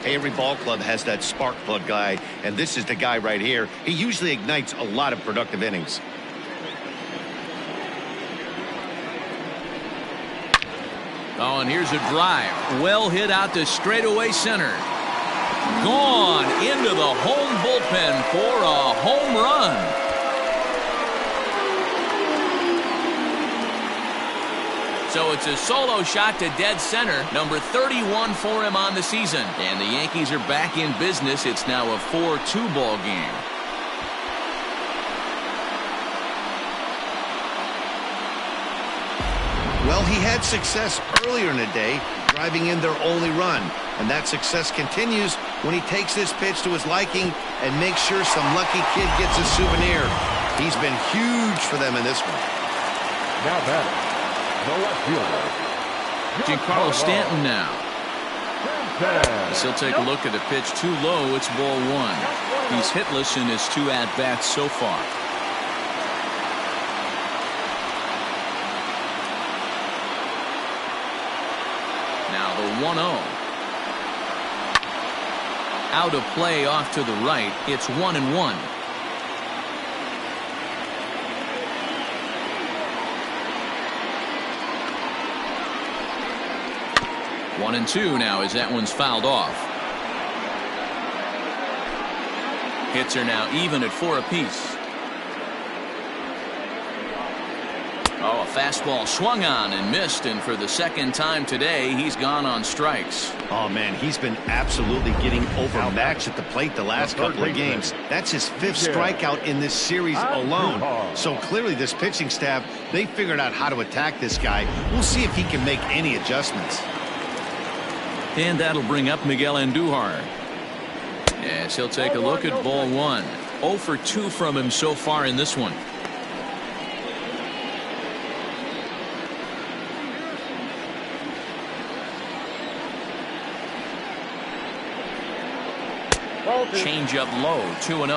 Every ball club has that spark plug guy, and this is the guy right here. He usually ignites a lot of productive innings. Oh, and here's a drive. Well hit out to straightaway center. Gone into the home bullpen for a home run. So it's a solo shot to dead center, number 31 for him on the season. And the Yankees are back in business. It's now a 4-2 ball game. Well, he had success earlier in the day, driving in their only run. And that success continues when he takes this pitch to his liking and makes sure some lucky kid gets a souvenir. He's been huge for them in this one. Now batting, the left fielder, Giancarlo Stanton now. As he'll take a look at the pitch. Too low. It's ball 1. He's hitless in his 2 at-bats so far. Now the 1-0. Out of play off to the right. It's 1-1. 1-2 now as that one's fouled off. Hits are now even at 4 apiece. Oh, a fastball swung on and missed, and for the second time today, he's gone on strikes. Oh, man, he's been absolutely getting overmatched at the plate the last couple of games. That's his 5th strikeout in this series alone. So clearly this pitching staff, they figured out how to attack this guy. We'll see if he can make any adjustments. And that'll bring up Miguel Andujar. Yes, he'll take a look at ball 1. 0 for 2 from him so far in this one. Change up low, 2-0.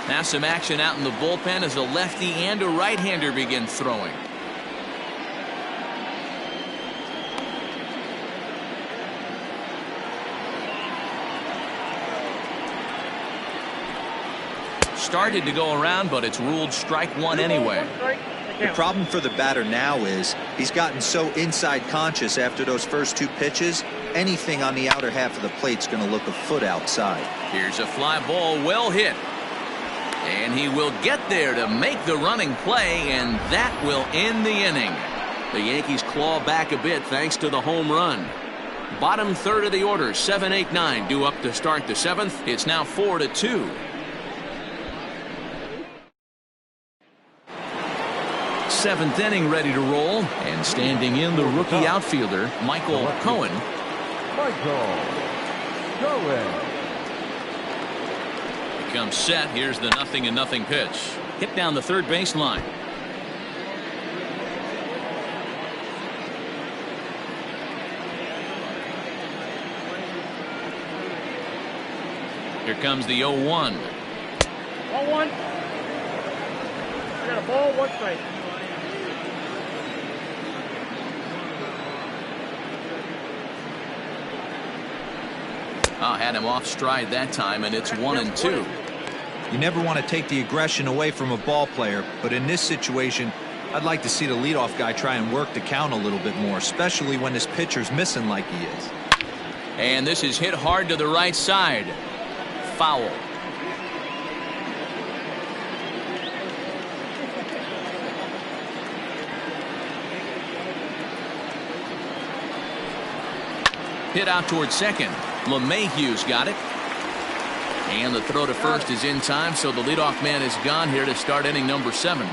Now some action out in the bullpen as a lefty and a right-hander begin throwing. started to go around, but it's ruled strike one anyway. The problem for the batter now is he's gotten so inside conscious after those first two pitches. Anything on the outer half of the plate's going to look a foot outside. Here's a fly ball, well hit. And he will get there to make the running play, and that will end the inning. The Yankees claw back a bit thanks to the home run. Bottom third of the order, 7, 8, 9 due up to start the seventh. It's now 4-2. Seventh inning ready to roll, and standing in the rookie outfielder Michael Kohan. Comes set. Here's the 0-0 pitch. Hit down the third baseline. Here comes the 0-1. 0-1. Got a ball, one strike. Had him off stride that time, and it's 1-2. You never want to take the aggression away from a ball player, but in this situation, I'd like to see the leadoff guy try and work the count a little bit more, especially when this pitcher's missing like he is. And this is hit hard to the right side. Foul. Hit out towards second. LeMahieu's got it. And the throw to first is in time, so the leadoff man is gone here to start inning number 7.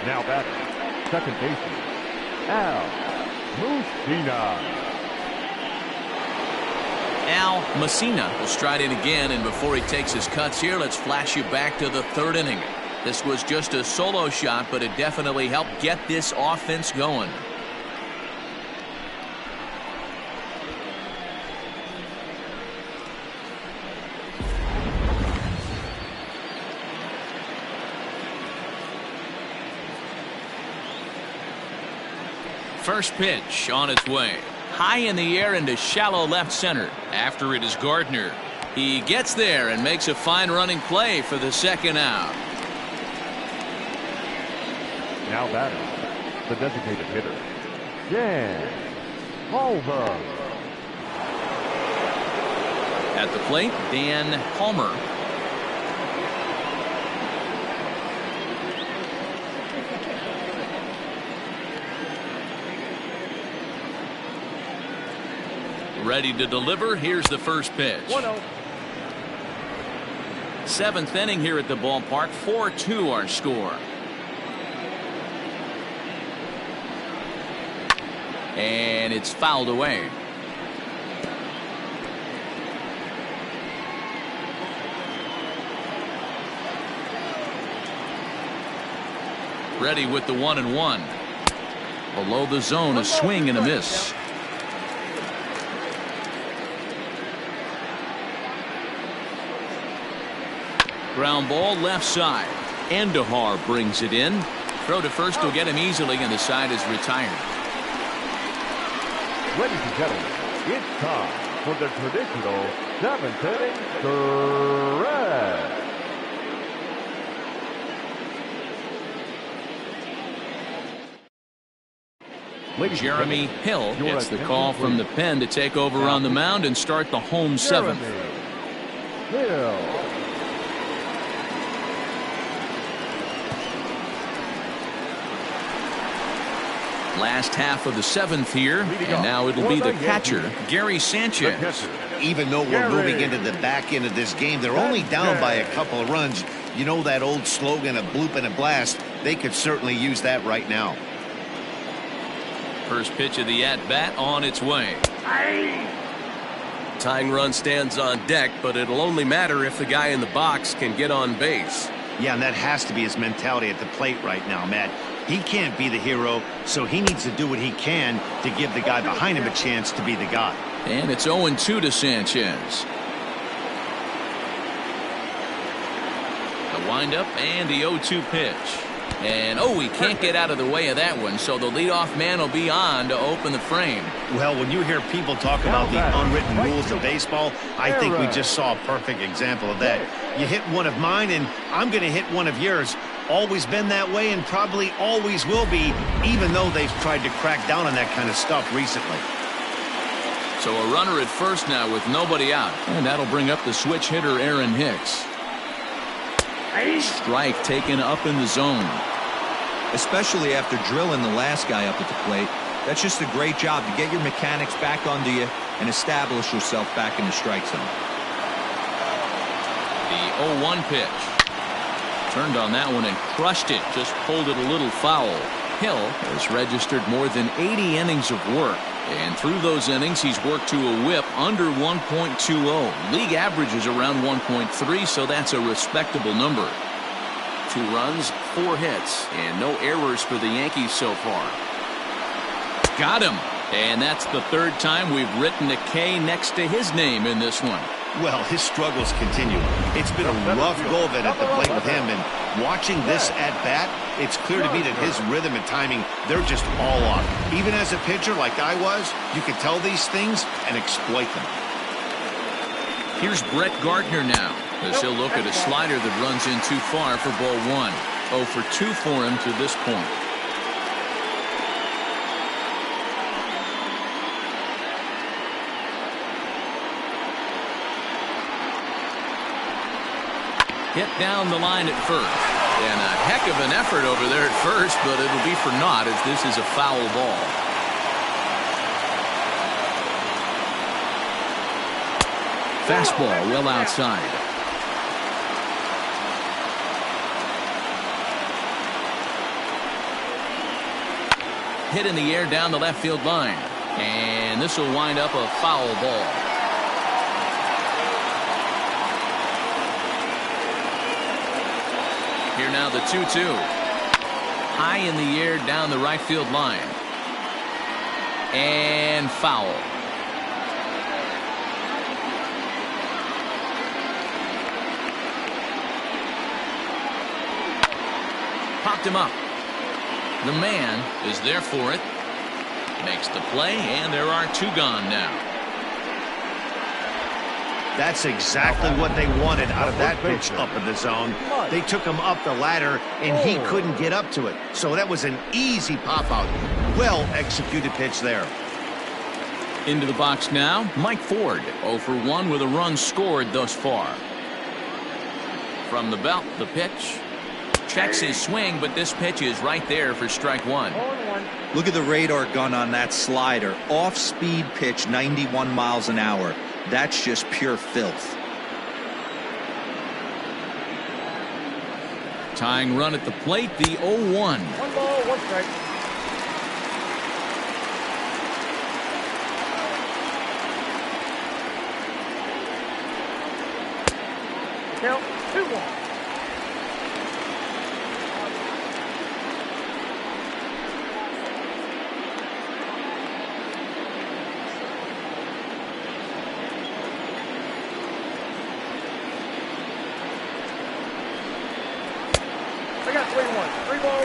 Now batting, second baseman, Al Messina will stride in again, and before he takes his cuts here, let's flash you back to the third inning. This was just a solo shot, but it definitely helped get this offense going. First pitch on its way. High in the air into shallow left center. After it is Gardner. He gets there and makes a fine running play for the second out. Now batting, the designated hitter, Dan Palmer. At the plate, Dan Palmer. Ready to deliver. Here's the first pitch. 1-0. Seventh inning here at the ballpark. 4-2 our score. And it's fouled away. Ready with the 1-1. Below the zone, a swing and a miss. Ground ball left side. Andahar brings it in. Throw to first will get him easily, and the side is retired. Ladies and gentlemen, it's time for the traditional 7th inning stretch. Jeremy Hill gets the call from the pen to take over on the mound and start the home 7th. Hill. Last half of the 7th here, and now it'll be the catcher, Gary Sanchez. Even though we're moving into the back end of this game, they're only down by a couple of runs. You know that old slogan, a bloop and a blast. They could certainly use that right now. First pitch of the at-bat on its way. Tying run stands on deck, but it'll only matter if the guy in the box can get on base. Yeah, and that has to be his mentality at the plate right now, Matt. He can't be the hero, so he needs to do what he can to give the guy behind him a chance to be the guy. And it's 0-2 to Sanchez. The windup and the 0-2 pitch. And, oh, he can't get out of the way of that one, so the leadoff man will be on to open the frame. Well, when you hear people talk about the unwritten rules of baseball, I think we just saw a perfect example of that. You hit one of mine, and I'm going to hit one of yours. Always been that way and probably always will be, even though they've tried to crack down on that kind of stuff recently. So a runner at first now with nobody out. And that'll bring up the switch hitter, Aaron Hicks. Strike taken up in the zone. Especially after drilling the last guy up at the plate. That's just a great job to get your mechanics back onto you and establish yourself back in the strike zone. The 0-1 pitch. Turned on that one and crushed it. Just pulled it a little foul. Hill has registered more than 80 innings of work. And through those innings, he's worked to a whip under 1.20. League average is around 1.3, so that's a respectable number. 2 runs, 4 hits, and no errors for the Yankees so far. Got him. And that's the 3rd time we've written a K next to his name in this one. Well, his struggles continue. It's been a rough go of it at the plate with him, and watching this at-bat, it's clear to me that his rhythm and timing, they're just all off. Even as a pitcher like I was, you can tell these things and exploit them. Here's Brett Gardner now, as he'll look at a slider that runs in too far for ball 1. 0 for 2 for him to this point. Hit down the line at first. And a heck of an effort over there at first, but it'll be for naught as this is a foul ball. Fastball well outside. Hit in the air down the left field line. And this will wind up a foul ball. Here now the 2-2. High in the air down the right field line. And foul. Popped him up. The man is there for it. Makes the play, and there are 2 gone now. That's exactly what they wanted out of that pitch up in the zone. They took him up the ladder, and he couldn't get up to it. So that was an easy pop-out. Well-executed pitch there. Into the box now, Mike Ford, 0 for 1 with a run scored thus far. From the belt, the pitch. Checks his swing, but this pitch is right there for strike 1. Look at the radar gun on that slider. Off-speed pitch, 91 miles an hour. That's just pure filth. Tying run at the plate, the 0-1. 1 ball, 1 strike. Count 2-1.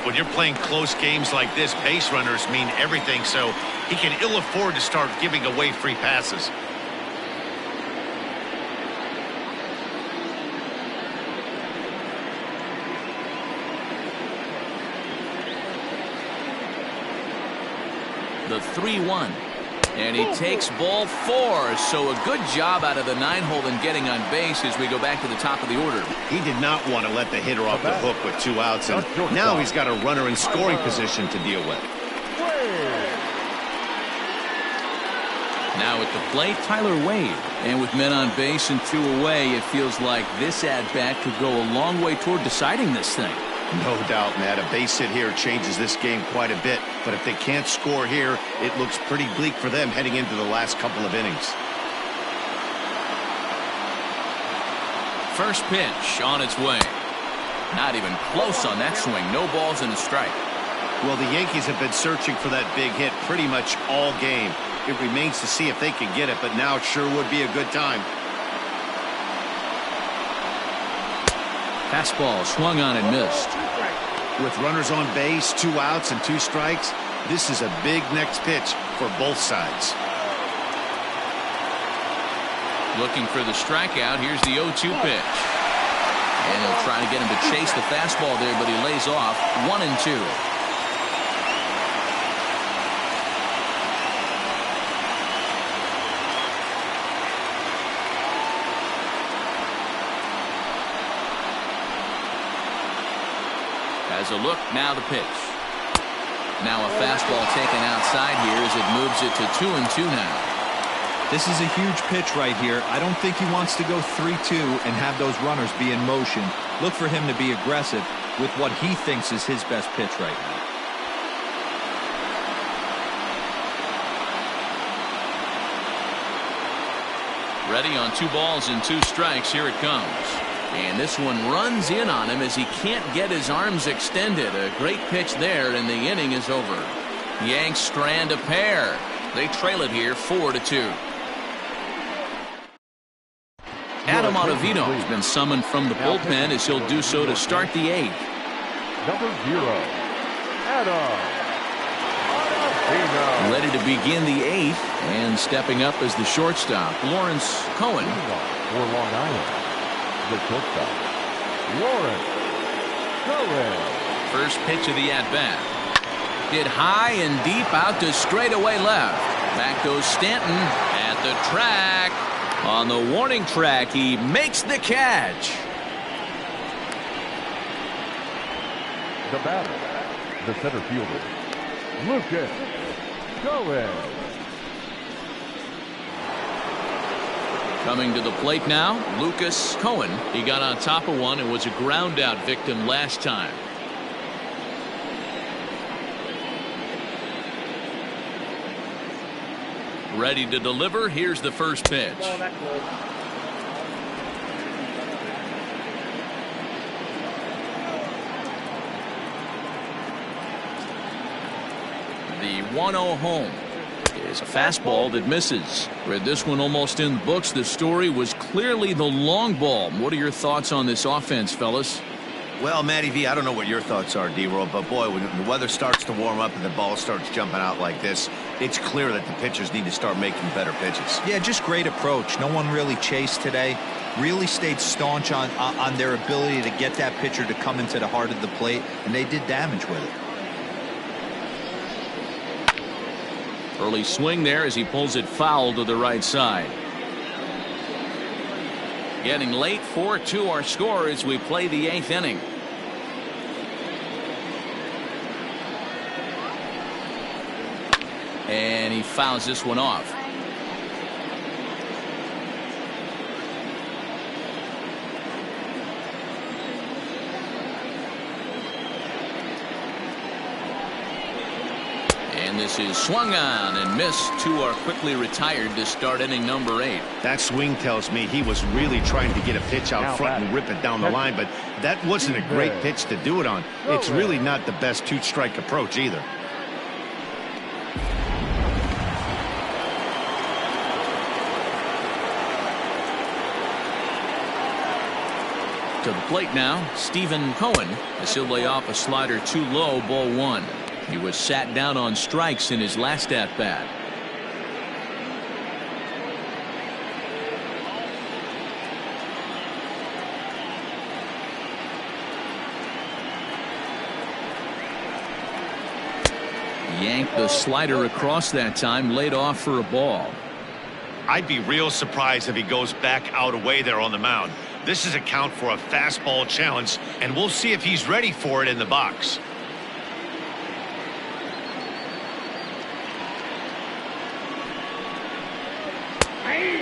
When you're playing close games like this, base runners mean everything, so he can ill afford to start giving away free passes. The 3-1. And he takes ball 4. So a good job out of the 9-hole in getting on base as we go back to the top of the order. He did not want to let the hitter off the hook with 2 outs, and now he's got a runner in scoring position to deal with. Now at the plate, Tyler Wade. And with men on base and 2 away, it feels like this at-bat could go a long way toward deciding this thing. No doubt, Matt. A base hit here changes this game quite a bit. But if they can't score here, it looks pretty bleak for them heading into the last couple of innings. First pitch on its way. Not even close on that swing. No balls and a strike. Well, the Yankees have been searching for that big hit pretty much all game. It remains to see if they can get it, but now it sure would be a good time. Fastball swung on and missed. With runners on base, 2 outs and 2 strikes, this is a big next pitch for both sides. Looking for the strikeout. Here's the 0-2 pitch. And he'll try to get him to chase the fastball there, but he lays off. 1-2. As a look, now the pitch. Now a fastball taken outside here as it moves it to 2-2 now. This is a huge pitch right here. I don't think he wants to go 3-2 and have those runners be in motion. Look for him to be aggressive with what he thinks is his best pitch right now. Ready on 2 balls and 2 strikes. Here it comes. And this one runs in on him as he can't get his arms extended. A great pitch there, and the inning is over. Yanks strand a pair. They trail it here 4-2. Adam Ottavino has been summoned from the bullpen as he'll do so to start the 8th. Number 0, Adam Ottavino. Ready to begin the 8th, and stepping up as the shortstop, Lawrence Kohan. For Long Island, the shortstop, Lawrence Kohan. First pitch of the at-bat. Hit high and deep out to straightaway left. Back goes Stanton at the track. On the warning track, he makes the catch. The batter, the center fielder, Lucas Kohan. Coming to the plate now, Lucas Kohan. He got on top of one and was a ground out victim last time. Ready to deliver. Here's the first pitch. The 1-0 home is a fastball that misses. Read this one almost in the books. The story was clearly the long ball. What are your thoughts on this offense, fellas? Well, Matty V, I don't know what your thoughts are, D-Roll, but boy, when the weather starts to warm up and the ball starts jumping out like this, it's clear that the pitchers need to start making better pitches. Yeah, just great approach. No one really chased today. Really stayed staunch on their ability to get that pitcher to come into the heart of the plate, and they did damage with it. Early swing there as he pulls it foul to the right side. Getting late, 4-2 our score as we play the 8th inning. And he fouls this one off. And this is swung on and missed. 2 are quickly retired to start inning number 8. That swing tells me he was really trying to get a pitch out front and rip it down the line, but that wasn't a great pitch to do it on. It's really not the best 2-strike approach either. To the plate now, Stephen Kohan as he'll lay off a slider too low, ball 1. He was sat down on strikes in his last at-bat. Yanked the slider across that time, laid off for a ball. I'd be real surprised if he goes back out away there on the mound. This is a count for a fastball challenge, and we'll see if he's ready for it in the box.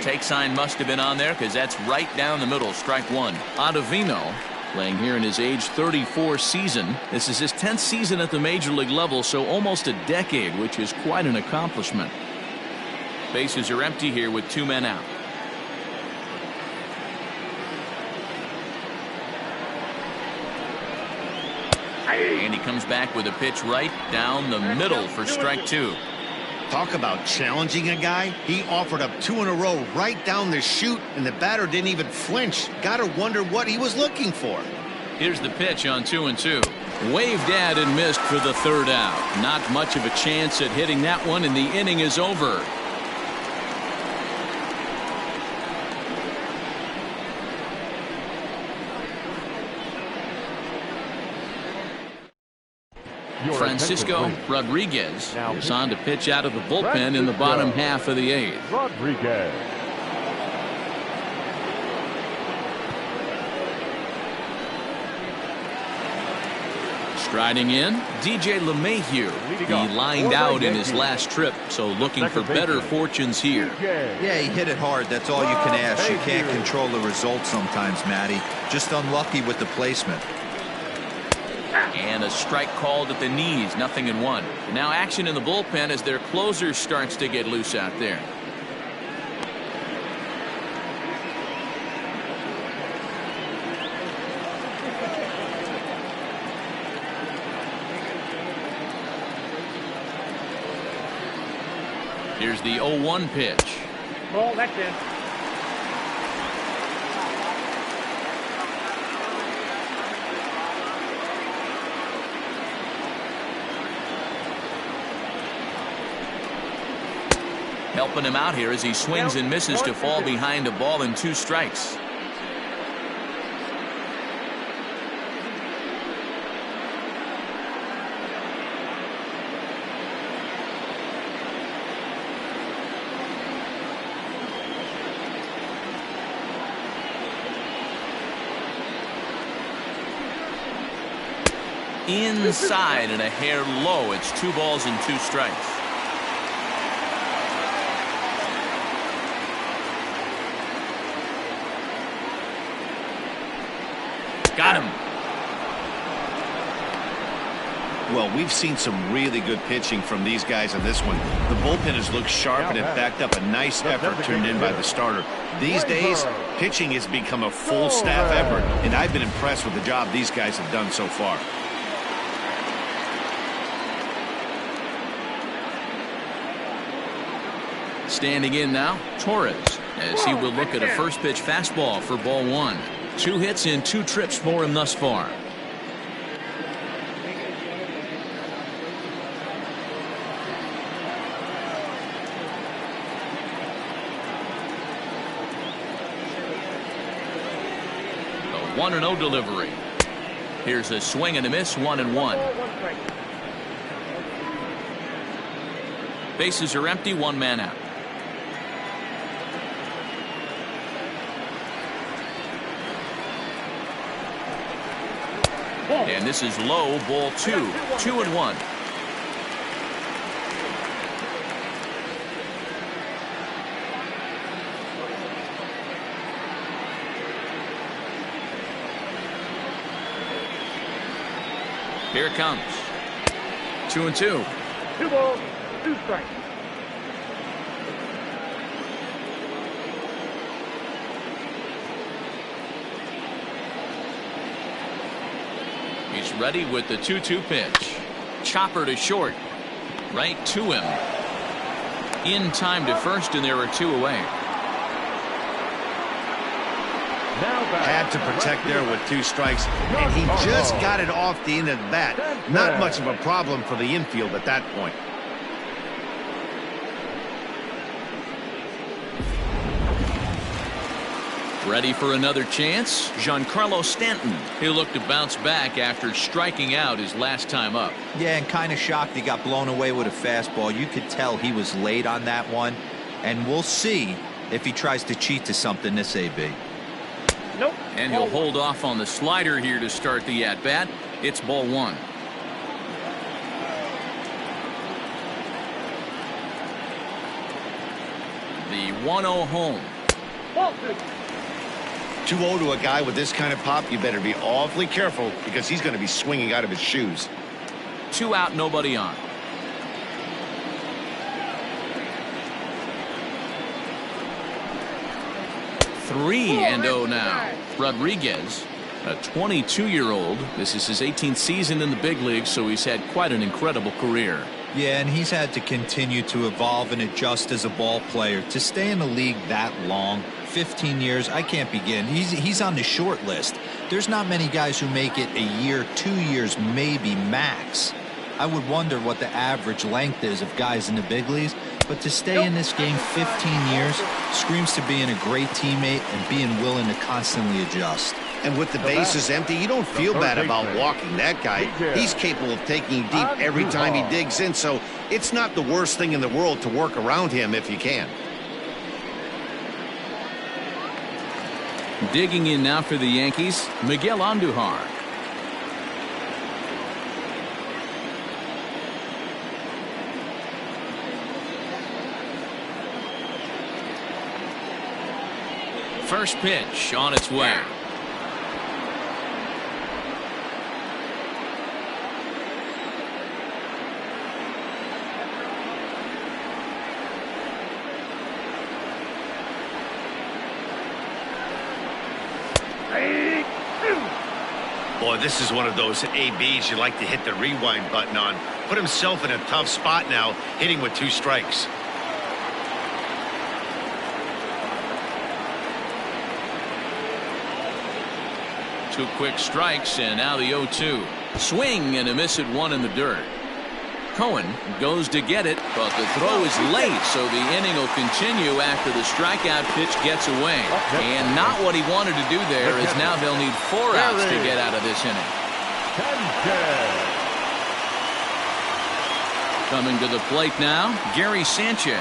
Take sign must have been on there because that's right down the middle. Strike 1. Ottavino playing here in his age 34 season. This is his 10th season at the major league level, so almost a decade, which is quite an accomplishment. Bases are empty here with 2 men out. And he comes back with a pitch right down the middle for strike 2. Talk about challenging a guy. He offered up 2 in a row right down the chute, and the batter didn't even flinch. Gotta wonder what he was looking for. Here's the pitch on 2-2. Waved at and missed for the third out. Not much of a chance at hitting that one, and the inning is over. Francisco Rodriguez is on to pitch out of the bullpen in the bottom half of the 8th. Rodriguez. Striding in, DJ LeMahieu. He lined out in his last trip, so looking for better fortunes here. Yeah, he hit it hard. That's all you can ask. You can't control the result sometimes, Matty. Just unlucky with the placement. And a strike called at the knees, 0-1. Now action in the bullpen as their closer starts to get loose out there. Here's the 0-1 pitch. Ball, that's in. Helping him out here as he swings and misses to fall behind a ball and 2 strikes. Inside and a hair low. It's 2 balls and 2 strikes. Got him. Well, we've seen some really good pitching from these guys on this one. The bullpen has looked sharp and it backed up a nice effort turned in by the starter. These days, pitching has become a full staff effort, and I've been impressed with the job these guys have done so far. Standing in now, Torres, as he will look at a first pitch fastball for ball 1. 2 hits in 2 trips for him thus far. A 1-0 delivery. Here's a swing and a miss, 1-1. Bases are empty, 1 man out. And this is low, ball 2. 2-1. Here it comes. 2-2. 2 balls, 2 strikes. He's ready with the 2-2 pitch. Chopper to short. Right to him. In time to first, and there are 2 away. Had to protect there with 2 strikes, and he just got it off the end of the bat. Not much of a problem for the infield at that point. Ready for another chance? Giancarlo Stanton. He'll look to bounce back after striking out his last time up. Yeah, and kind of shocked he got blown away with a fastball. You could tell he was late on that one, and we'll see if he tries to cheat to something this AB. Nope. And he'll hold off on the slider here to start the at-bat. It's ball 1. The 1-0 home. Ball 2. 2-0 to a guy with this kind of pop, you better be awfully careful because he's going to be swinging out of his shoes. 2 out, nobody on. Three and 0 now. Rodriguez, a 22-year-old. This is his 18th season in the big leagues, so he's had quite an incredible career. Yeah, and he's had to continue to evolve and adjust as a ball player. To stay in the league that long, 15 years, I can't begin. He's on the short list. There's not many guys who make it a year, 2 years, maybe max. I would wonder what the average length is of guys in the big leagues, but to stay in this game 15 years screams to being a great teammate and being willing to constantly adjust. And with the bases empty, you don't feel bad about walking that guy. He's capable of taking you deep every time he digs in, so it's not the worst thing in the world to work around him if you can. Digging in now for the Yankees, Miguel Andujar. First pitch on its way. Boy, this is one of those ABs you like to hit the rewind button on. Put himself in a tough spot now, hitting with 2 strikes. Two quick strikes, and now the 0-2. Swing and a miss at 1 in the dirt. Kohan goes to get it, but the throw is late, so the inning will continue after the strikeout pitch gets away. And not what he wanted to do there, as now they'll need 4 outs to get out of this inning. Coming to the plate now, Gary Sanchez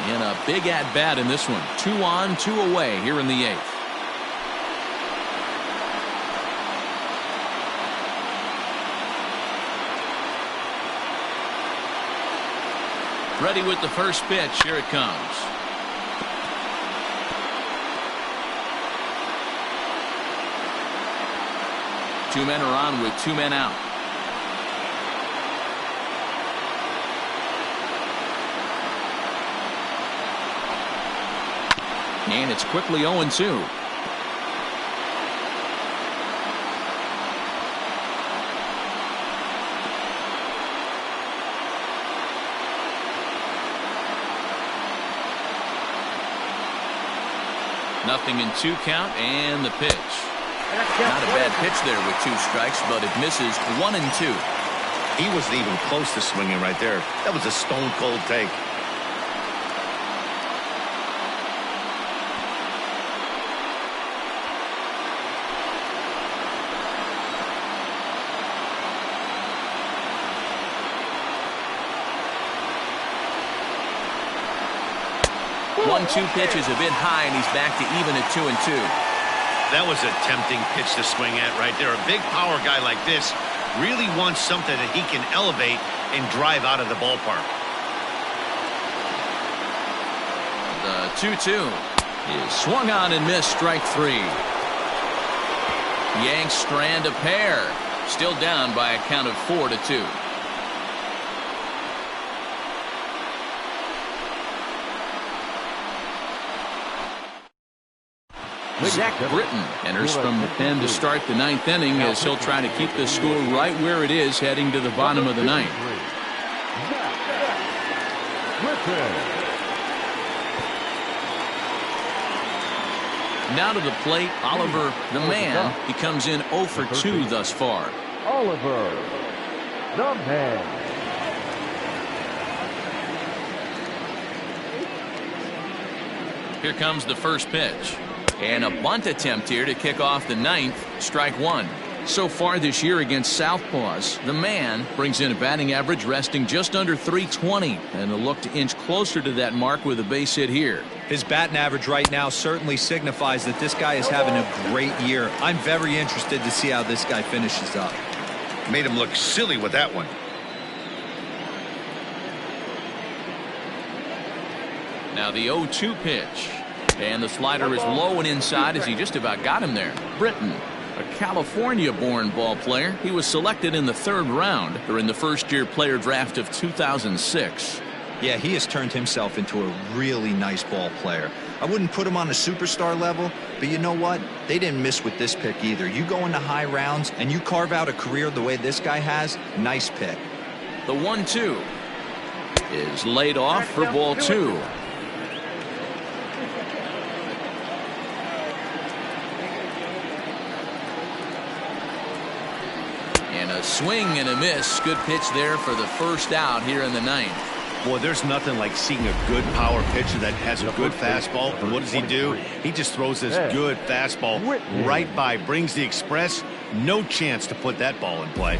in a big at-bat in this one. 2 on, 2 away here in the 8th. Ready with the first pitch. Here it comes. Two men are on with 2 men out. And it's quickly 0-2. Nothing in 2 count, and the pitch. Not a bad pitch there with 2 strikes, but it misses 1 and 2. He wasn't even close to swinging right there. That was a stone-cold take. One-two pitch is a bit high, and he's back to even at 2 and 2. That was a tempting pitch to swing at right there. A big power guy like this really wants something that he can elevate and drive out of the ballpark. The 2-2 is swung on and missed. Strike 3. Yanks strand a pair. Still down by a count of 4-2. Zach Britton enters from the pen to start the 9th inning, as he'll try to keep the score right where it is heading to the bottom of the 9th. Now to the plate, Oliver, the man. He comes in 0 for 2 thus far. Oliver, the man. Here comes the first pitch. And a bunt attempt here to kick off the 9th. Strike 1. So far this year against Southpaws, the man brings in a batting average resting just under .320, and a look to inch closer to that mark with a base hit here. His batting average right now certainly signifies that this guy is having a great year. I'm very interested to see how this guy finishes up. Made him look silly with that one. Now the 0-2 pitch. And the slider is low and inside as he just about got him there. Britton, a California-born ball player. He was selected in the 3rd round during the first-year player draft of 2006. Yeah, he has turned himself into a really nice ball player. I wouldn't put him on a superstar level, but you know what? They didn't miss with this pick either. You go into high rounds and you carve out a career the way this guy has, nice pick. The 1-2 is laid off for ball 2. And a swing and a miss. Good pitch there for the first out here in the ninth. Boy, there's nothing like seeing a good power pitcher that has a good fastball. And what does he do? He just throws this good fastball right by, brings the express. No chance to put that ball in play.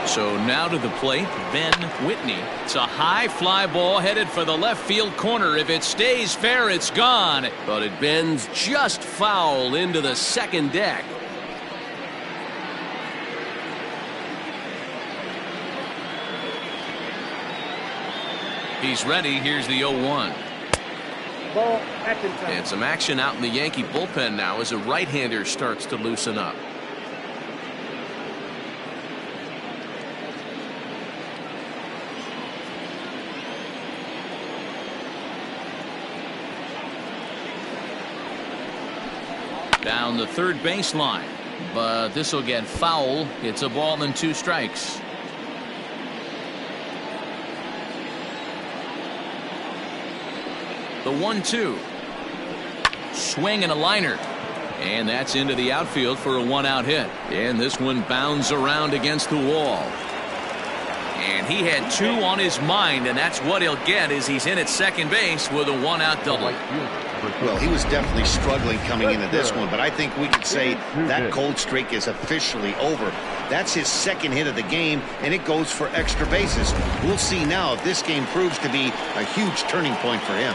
So now to the plate, Ben Whitney. It's a high fly ball headed for the left field corner. If it stays fair, it's gone. But it bends just foul into the second deck. He's ready. Here's the 0-1. Ball, action time. And some action out in the Yankee bullpen now as a right-hander starts to loosen up. Down the third baseline, but this will get foul. It's a ball and 2 strikes. The 1-2. Swing and a liner. And that's into the outfield for a 1-out hit. And this one bounds around against the wall. And he had 2 on his mind, and that's what he'll get as he's in at second base with a 1-out double. Well, he was definitely struggling coming into this one, but I think we could say that cold streak is officially over. That's his second hit of the game, and it goes for extra bases. We'll see now if this game proves to be a huge turning point for him.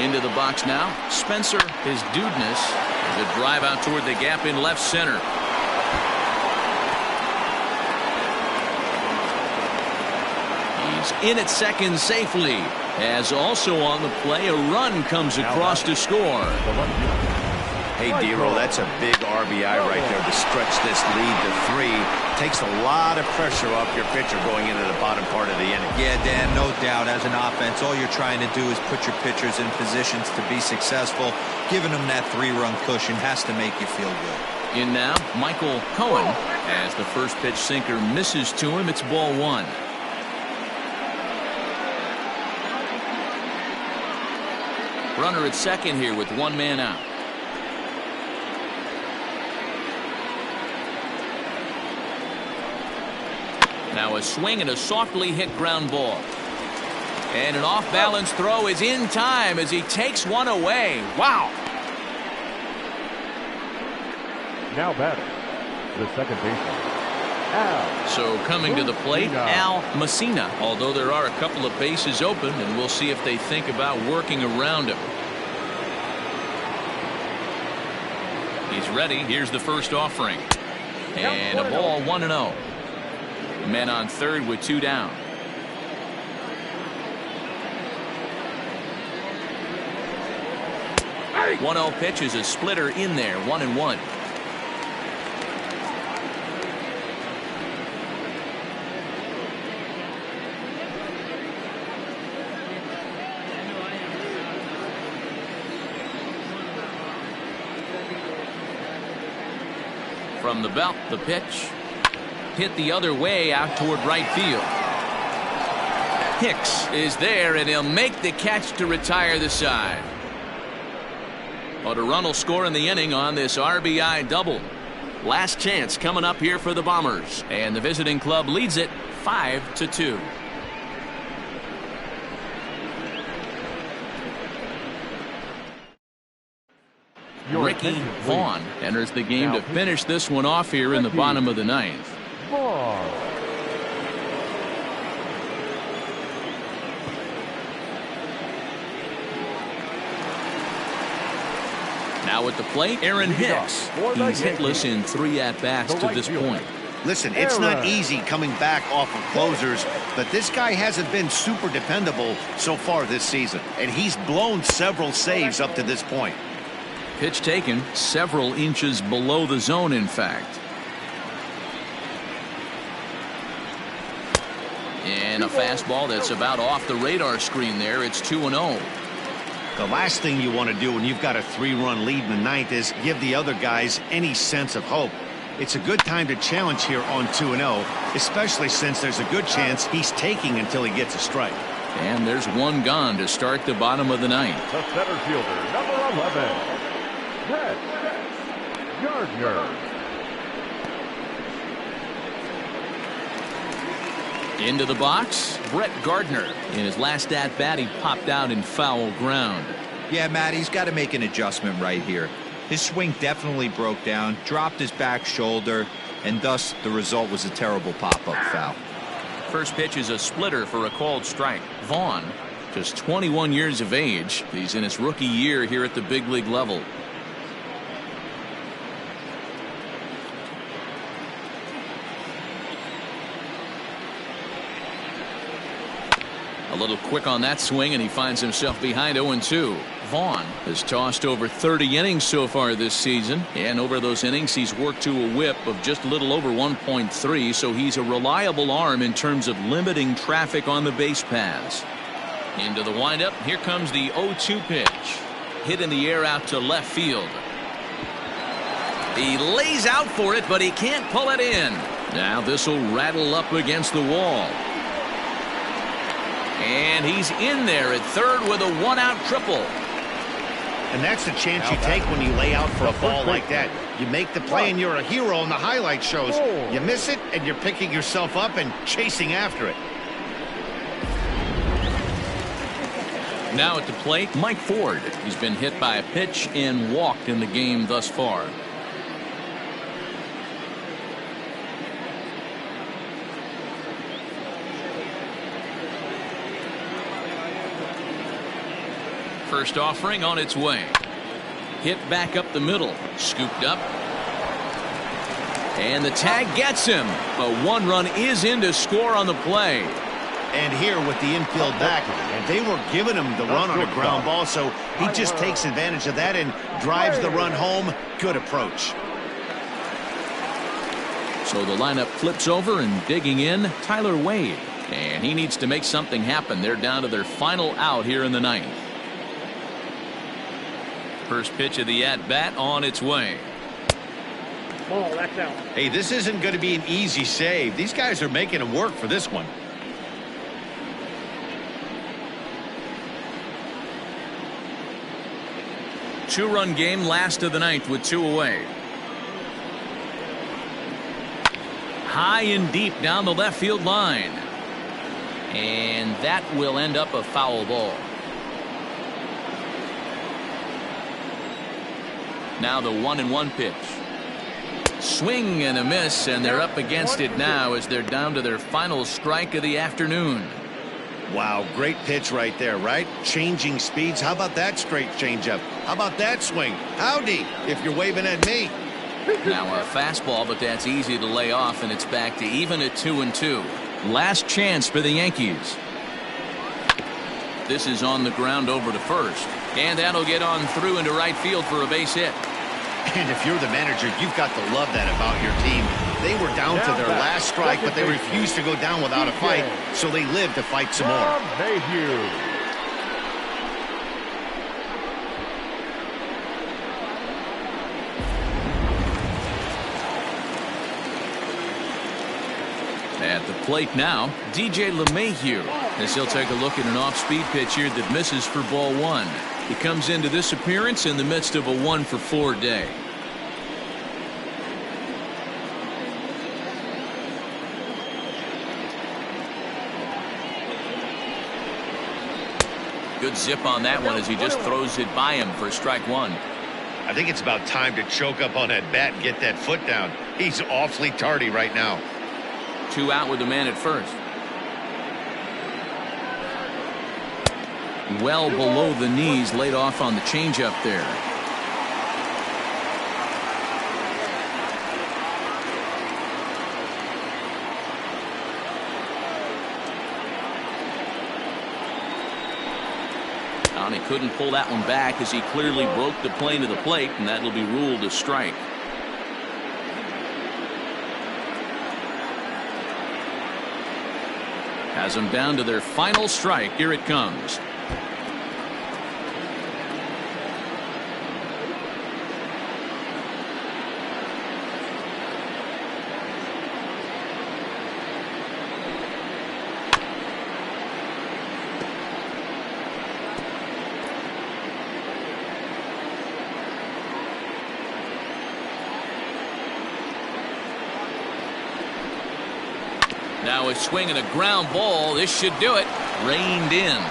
Into the box now, Spencer is Dudeness. The drive out toward the gap in left center. He's in at second safely, as also on the play a run comes across to score. Hey, Dero, that's a big RBI right there to stretch this lead to 3. Takes a lot of pressure off your pitcher going into the bottom part of the inning. Yeah, Dan, no doubt. As an offense, all you're trying to do is put your pitchers in positions to be successful. Giving them that 3-run cushion has to make you feel good. In now, Michael Kohan. As the first pitch sinker misses to him, it's ball 1. Runner at second here with 1 man out. Now a swing and a softly hit ground ball. And an off-balance throw is in time as he takes one away. Wow. Now batting, the second baseman, Al. So coming to the plate, Al Messina. Although there are a couple of bases open, and we'll see if they think about working around him. He's ready. Here's the first offering. And a ball 1-0. Men on third with 2 down. Hey. 1-0 pitch is a splitter in there. 1-1. From the belt, the pitch. Hit the other way out toward right field. Hicks is there, and he'll make the catch to retire the side. But a run will score in the inning on this RBI double. Last chance coming up here for the Bombers, and the visiting club leads it 5-2. Ricky Vaughn enters the game to finish this one off here in the bottom of the ninth. Now at the plate, Aaron Hicks. He's hitless in 3 at-bats to this point. Listen, it's not easy coming back off of closers, but this guy hasn't been super dependable so far this season, and he's blown several saves up to this point. Pitch taken several inches below the zone, in fact. And a fastball that's about off the radar screen there. It's 2-0. The last thing you want to do when you've got a 3-run lead in the ninth is give the other guys any sense of hope. It's a good time to challenge here on 2-0, especially since there's a good chance he's taking until he gets a strike. And there's one gone to start the bottom of the ninth. The center fielder, number 11, Brett Gardner. Into the box, Brett Gardner. In his last at-bat, he popped out in foul ground. Yeah, Matt, he's got to make an adjustment right here. His swing definitely broke down, dropped his back shoulder, and thus the result was a terrible pop-up foul. First pitch is a splitter for a called strike. Vaughn, just 21 years of age. He's in his rookie year here at the big league level. A little quick on that swing, and he finds himself behind 0-2. Vaughn has tossed over 30 innings so far this season, and over those innings he's worked to a whip of just a little over 1.3, so he's a reliable arm in terms of limiting traffic on the base paths. Into the windup, here comes the 0-2 pitch. Hit in the air out to left field. He lays out for it, but he can't pull it in. Now this will rattle up against the wall. And he's in there at third with a one-out triple. And that's the chance you take when you lay out for a ball like that. You make the play and you're a hero in the highlight shows. You miss it and you're picking yourself up and chasing after it. Now at the plate, Mike Ford. He's been hit by a pitch and walked in the game thus far. First offering on its way. Hit back up the middle. Scooped up. And the tag gets him. But one run is in to score on the play. And here with the infield back, they were giving him the run on a ground ball, so he just takes advantage of that and drives the run home. Good approach. So the lineup flips over, and digging in, Tyler Wade. And he needs to make something happen. They're down to their final out here in the ninth. First pitch of the at-bat on its way. Ball, that's out. Hey, this isn't going to be an easy save. These guys are making him work for this one. Two-run game, last of the ninth with two away. High and deep down the left field line. And that will end up a foul ball. Now the 1-1 pitch. Swing and a miss, and they're up against it now as they're down to their final strike of the afternoon. Wow, great pitch right there, right? Changing speeds. How about that straight changeup? How about that swing? Howdy, if you're waving at me. Now a fastball, but that's easy to lay off, and it's back to even at 2-2. Last chance for the Yankees. This is on the ground over to first, and that'll get on through into right field for a base hit. And if you're the manager, you've got to love that about your team. They were down to their last strike, but they refused to go down without a fight, so they lived to fight some more. At the plate now, DJ LeMahieu, as he'll take a look at an off-speed pitch here that misses for ball one. He comes into this appearance in the midst of a 1-for-4 day. Good zip on that one as he just throws it by him for strike one. I think it's about time to choke up on that bat and get that foot down. He's awfully tardy right now. Two out with the man at first. Well below the knees, laid off on the changeup there. And he couldn't pull that one back as he clearly broke the plane of the plate, and that'll be ruled a strike. Has them down to their final strike. Here it comes. Now a swing and a ground ball. This should do it. Reined in.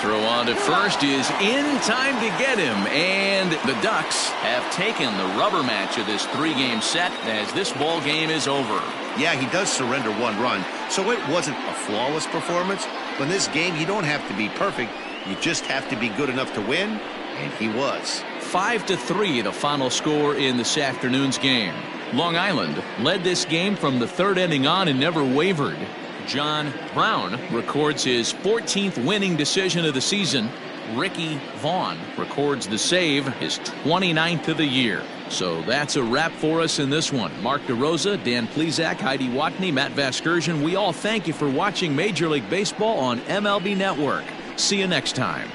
Throw on to first is in time to get him. And the Ducks have taken the rubber match of this 3-game set as this ball game is over. Yeah, he does surrender 1 run, so it wasn't a flawless performance. But in this game, you don't have to be perfect. You just have to be good enough to win, and he was. 5-3 the final score in this afternoon's game. Long Island led this game from the 3rd inning on and never wavered. John Brown records his 14th winning decision of the season. Ricky Vaughn records the save, his 29th of the year. So that's a wrap for us in this one. Mark DeRosa, Dan Plezak, Heidi Watney, Matt Vasgersian. We all thank you for watching Major League Baseball on MLB Network. See you next time.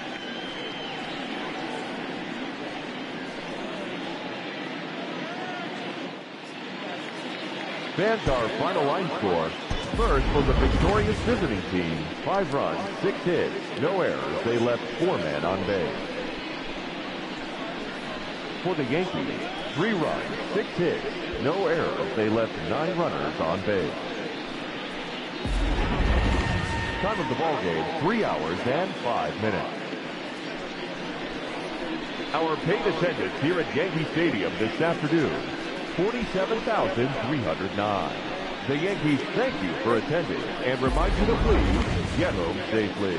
Fans, our final line score. First for the victorious visiting team, 5 runs, 6 hits, no errors. They left 4 men on base. For the Yankees, 3 runs, 6 hits, no errors. They left 9 runners on base. Time of the ball game, 3 hours and 5 minutes. Our paid attendance here at Yankee Stadium this afternoon, 47,309. The Yankees thank you for attending and remind you to please get home safely.